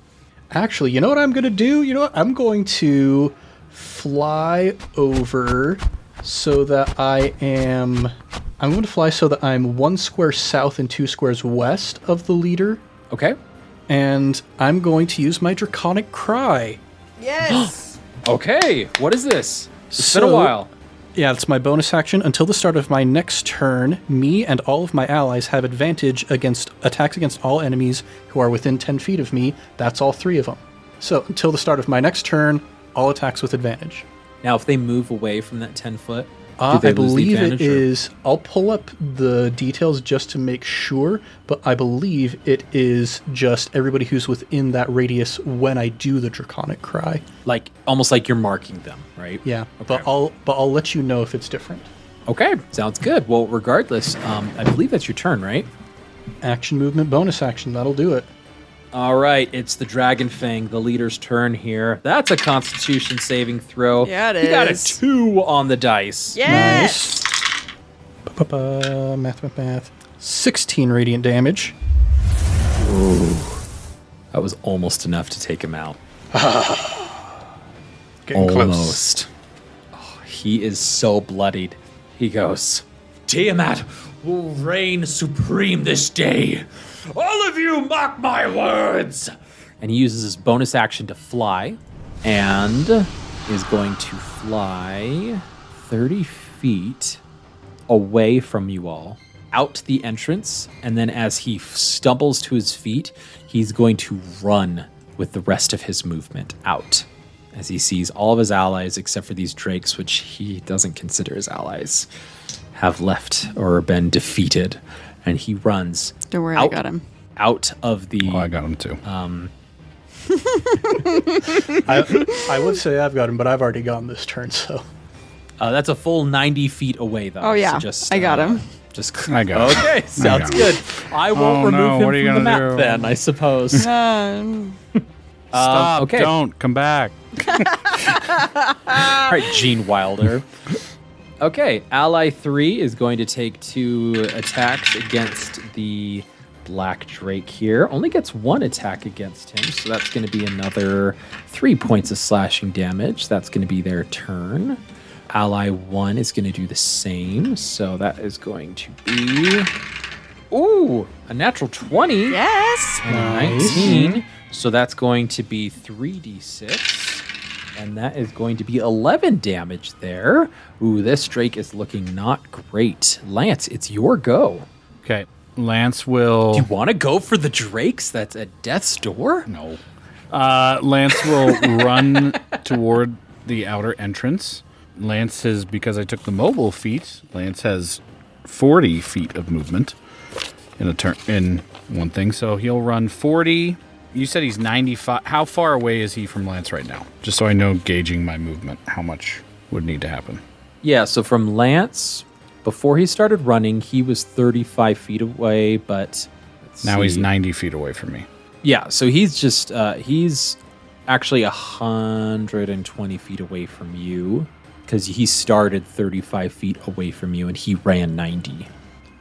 S4: Actually, you know what I'm going to do? You know what? I'm going to fly over so that I'm going to fly so that I'm 1 square south and 2 squares west of the leader.
S1: Okay.
S4: And I'm going to use my Draconic Cry.
S2: Yes.
S1: Okay, what is this? It's been a while.
S4: Yeah, it's my bonus action. Until the start of my next turn, me and all of my allies have advantage against attacks against all enemies who are within 10 feet of me. That's all 3 of them. So until the start of my next turn, all attacks with advantage.
S1: Now, if they move away from that 10 foot, do
S4: I
S1: they lose the
S4: believe it
S1: advantage, or-
S4: is. I'll pull up the details just to make sure, but I believe it is just everybody who's within that radius when I do the Draconic Cry.
S1: like almost like you're marking them, right?
S4: Yeah,
S1: Okay.
S4: but I'll let you know if it's different.
S1: Okay, sounds good. Well, regardless, I believe that's your turn, right?
S4: Action, movement, bonus action. That'll do it.
S1: All right, it's the Dragon Fang, the leader's turn here. That's a Constitution saving throw.
S2: Yeah, it
S1: You got a
S2: is.
S1: 2 on the dice.
S2: Yes.
S4: Math. 16 radiant damage.
S1: That was almost enough to take him out.
S5: Getting close.
S1: Almost. Oh, he is so bloodied. He goes,
S7: Tiamat will reign supreme this day. All of you mark my words.
S1: and he uses his bonus action to fly, and is going to fly 30 feet away from you all, out the entrance, and then as he stumbles to his feet, he's going to run with the rest of his movement out, as he sees all of his allies, except for these drakes, which he doesn't consider his allies, have left or been defeated, and he runs.
S2: Don't worry,
S1: out,
S2: I got him.
S1: Out of the.
S3: Oh, I got him too.
S4: I would say I've got him, but I've already gone this turn, so.
S1: That's a full 90 feet away, though.
S2: Oh, yeah.
S1: So just,
S2: I got him.
S1: Just
S3: I got him.
S1: Okay, sounds
S3: got him.
S1: good. I won't
S3: Oh,
S1: remove
S3: no,
S1: him
S3: what are you
S1: from the
S3: gonna
S1: map
S3: do?
S1: then, I suppose.
S3: Stop!
S1: okay.
S3: Don't come back.
S1: All right, Gene Wilder. Okay, Ally 3 is going to take 2 attacks against the Black Drake here. Only gets 1 attack against him, so that's going to be another 3 points of slashing damage. That's going to be their turn. Ally 1 is going to do the same, so that is going to be... Ooh, a natural 20.
S2: Yes.
S1: And a 19. So that's going to be 3d6. And that is going to be 11 damage there. Ooh, this Drake is looking not great. Lance, it's your go.
S3: Okay, Lance will.
S1: Do you want to go for the Drakes that's at death's door?
S3: No. Lance will run toward the outer entrance. Lance has, because I took the mobile feat, Lance has 40 feet of movement in a turn in one thing. So he'll run 40. You said he's 95. How far away is he from Lance right now? Just so I know, gauging my movement, how much would need to happen.
S1: Yeah, so from Lance, before he started running, he was 35 feet away, but
S3: Now he's
S1: see.
S3: 90 feet away from me.
S1: Yeah, so he's just, he's actually 120 feet away from you, because he started 35 feet away from you, and he ran 90.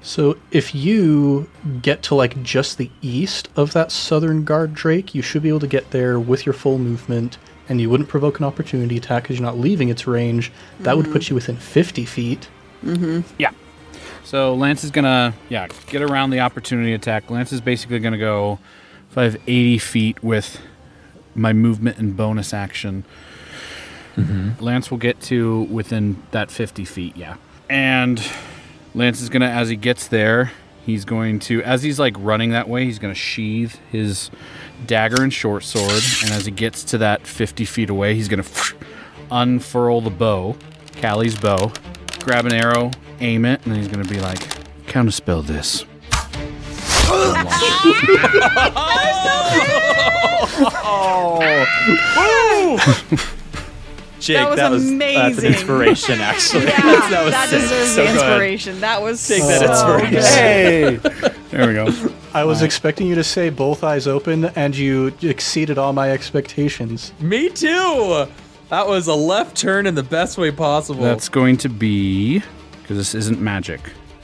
S4: So if you get to like just the east of that southern guard Drake, you should be able to get there with your full movement, and you wouldn't provoke an opportunity attack because you're not leaving its range. That would put you within 50 feet.
S3: Yeah. So Lance is gonna, get around the opportunity attack. Lance is basically gonna go 80 feet with my movement and bonus action. Lance will get to within that 50 feet, And Lance is gonna, as he gets there, he's going to, as he's like running that way, he's gonna sheathe his dagger and short sword. And as he gets to that 50 feet away, he's gonna unfurl the bow, Callie's bow, grab an arrow, aim it, and then he's gonna be like, counterspell this.
S1: Jake,
S2: That was
S1: that's
S2: amazing.
S1: an inspiration, actually.
S2: Yeah, that
S1: sick.
S2: deserves
S1: So
S2: the
S1: good.
S2: inspiration. That was
S1: Take
S2: so
S1: that inspiration.
S2: good.
S3: Hey! There we go.
S4: I was expecting you to say both eyes open, and you exceeded all my expectations.
S1: Me too. That was a left turn in the best way possible.
S3: That's going to be, because this isn't magic.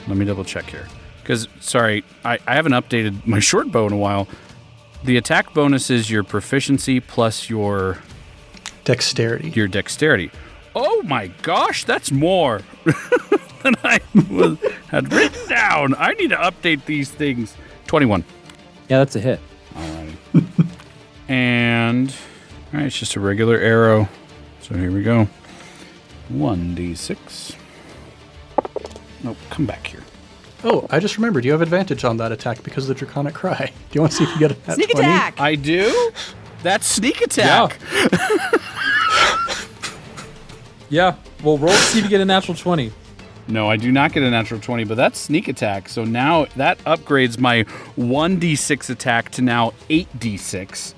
S3: Let me double check here. Because, sorry, I haven't updated my short bow in a while. The attack bonus is your proficiency plus your
S4: Dexterity.
S3: dexterity. Oh my gosh, that's more than I had written down. I need to update these things. 21.
S1: Yeah, that's a hit.
S3: Alrighty. And, all right, it's just a regular arrow. So here we go. 1d6. Nope, come back here.
S4: Oh, I just remembered. You have advantage on that attack because of the Draconic Cry. Do you want to see if you get a nat
S2: Sneak
S4: 20?
S2: attack!
S3: I do? That's sneak attack.
S1: Yeah. Well, roll to see if you get a natural 20.
S3: No, I do not get a natural 20, but that's sneak attack. So now that upgrades my 1d6 attack to now 8d6.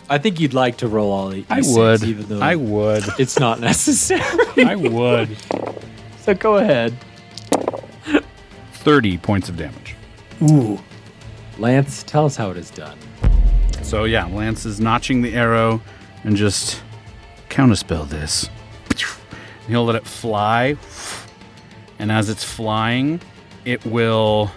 S1: I think you'd like to roll all 8
S3: I
S1: d6,
S3: would.
S1: even though
S3: I would.
S1: it's not necessary.
S3: I would.
S1: So go ahead.
S3: 30 points of damage.
S4: Ooh.
S1: Lance, tell us how it is done.
S3: So yeah, Lance is notching the arrow and just counterspell this. And he'll let it fly. And as it's flying, it will,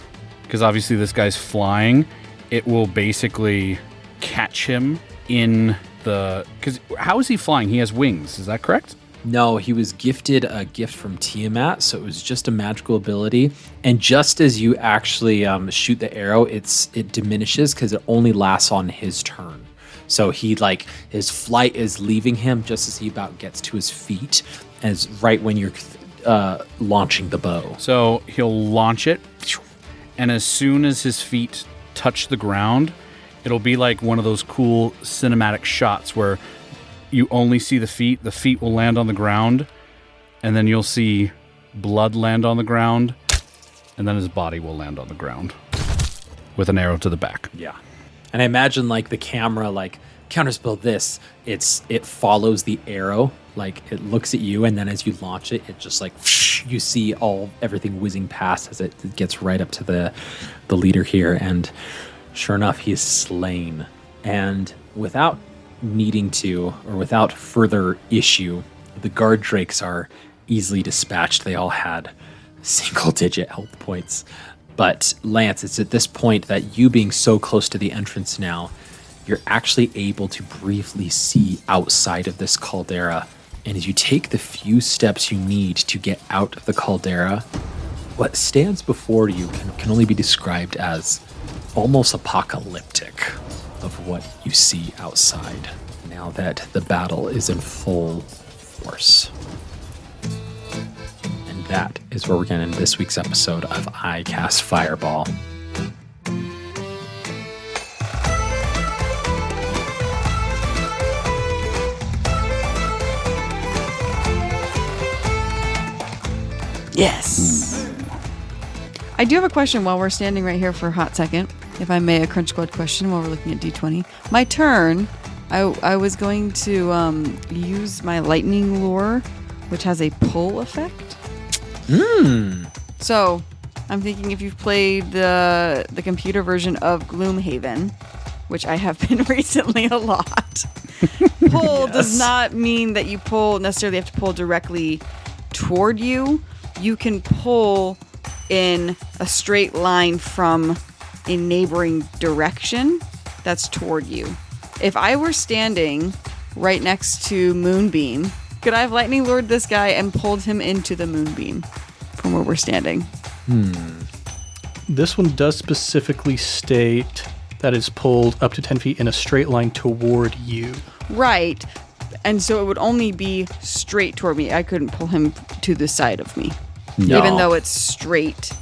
S3: because obviously this guy's flying, it will basically catch him in the, because how is he flying? He has wings, is that correct?
S1: No, he was gifted a gift from Tiamat, so it was just a magical ability. And just as you actually shoot the arrow, it diminishes because it only lasts on his turn. So his flight is leaving him just as he about gets to his feet, as right when you're launching the bow.
S3: So he'll launch it, and as soon as his feet touch the ground, it'll be like one of those cool cinematic shots where you only see the feet will land on the ground, and then you'll see blood land on the ground, and then his body will land on the ground with an arrow to the back.
S1: Yeah. And I imagine like the camera, like counterspell this, it follows the arrow, like it looks at you, and then as you launch it, it just like you see everything whizzing past as it gets right up to the leader here, and sure enough, he's slain. And without needing to, or without further issue, the guard drakes are easily dispatched. They all had single-digit health points. But Lance, it's at this point that you being so close to the entrance now, you're actually able to briefly see outside of this caldera. And as you take the few steps you need to get out of the caldera, what stands before you can only be described as almost apocalyptic of what you see outside now that the battle is in full force. And that is where we're going to end this week's episode of I Cast Fireball.
S2: Yes. I do have a question while we're standing right here for a hot second. If I may, a Crunch Squad question while we're looking at D20. My turn, I was going to use my lightning lure, which has a pull effect. So I'm thinking if you've played the computer version of Gloomhaven, which I have been recently a lot, pull does not mean that you necessarily have to pull directly toward you. You can pull in a straight line from a neighboring direction that's toward you. If I were standing right next to Moonbeam, could I have lightning lured this guy and pulled him into the Moonbeam from where we're standing?
S4: This one does specifically state that it's pulled up to 10 feet in a straight line toward you.
S2: Right. And so it would only be straight toward me. I couldn't pull him to the side of me.
S1: No.
S2: Even though it's straight.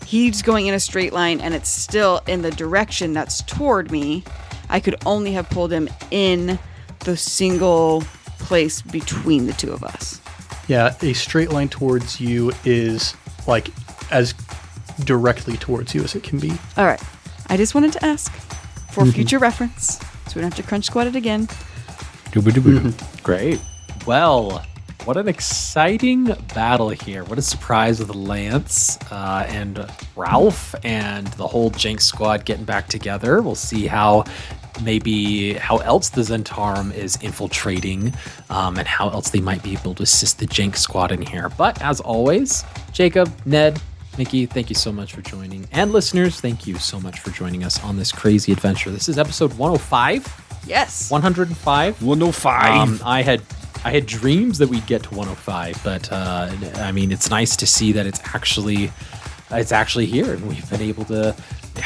S2: He's going in a straight line and it's still in the direction that's toward me. I could only have pulled him in the single place between the two of us.
S4: Yeah, a straight line towards you is like as directly towards you as it can be.
S2: All right. I just wanted to ask for future reference so we don't have to crunch squat it again.
S1: Great. Well, what an exciting battle here. What a surprise with Lance and Ralph and the whole Jenks squad getting back together. We'll see how else the Zentarum is infiltrating and how else they might be able to assist the Jenks squad in here. But as always, Jacob, Ned, Mickey, thank you so much for joining. And listeners, thank you so much for joining us on this crazy adventure. This is episode 105.
S2: Yes.
S1: 105.
S3: 105.
S1: I had dreams that we'd get to 105, but I mean, it's nice to see that it's actually here, and we've been able to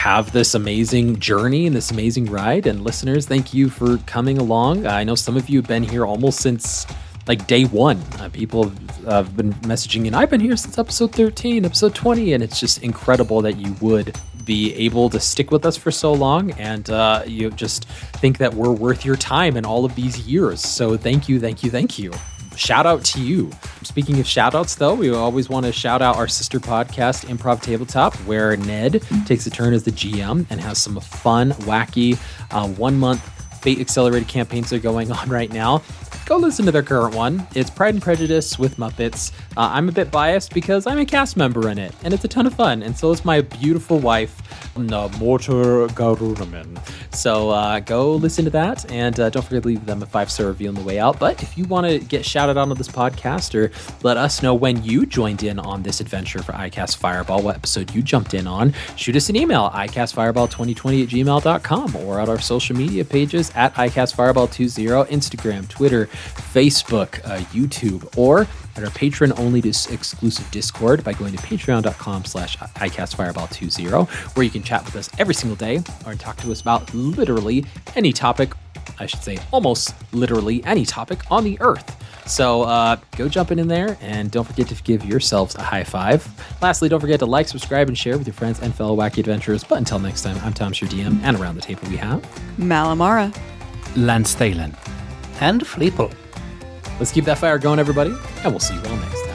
S1: have this amazing journey and this amazing ride. And listeners, thank you for coming along. I know some of you have been here almost since like day one. People have been messaging, and I've been here since episode 13, episode 20, and it's just incredible that you would be able to stick with us for so long, and you just think that we're worth your time in all of these years. So thank you, thank you, thank you. Shout out to you. Speaking of shout outs, though, we always want to shout out our sister podcast, Improv Tabletop, where Ned takes a turn as the GM and has some fun, wacky 1 month Fate Accelerated campaigns that are going on right now. Go listen to their current one. It's Pride and Prejudice with Muppets. I'm a bit biased because I'm a cast member in it, and it's a ton of fun, and so is my beautiful wife, Mortar Garunaman. So go listen to that, and don't forget to leave them a 5-star review on the way out. But if you want to get shouted out on this podcast, or let us know when you joined in on this adventure for iCast Fireball, what episode you jumped in on, shoot us an email, icastfireball2020@gmail.com, or at our social media pages at icastfireball20, Instagram, Twitter, Facebook, YouTube, or at our patron-only exclusive Discord by going to patreon.com/icastfireball20, where you can chat with us every single day or talk to us about literally any topic, I should say almost literally any topic on the earth. So go jumping in there, and don't forget to give yourselves a high five. Lastly, don't forget to like, subscribe, and share with your friends and fellow wacky adventurers. But until next time, I'm Thomas, your DM, and around the table we have
S2: Malamara.
S6: Lance Thalen.
S5: And Fleeple.
S1: Let's keep that fire going, everybody, and we'll see you all next time.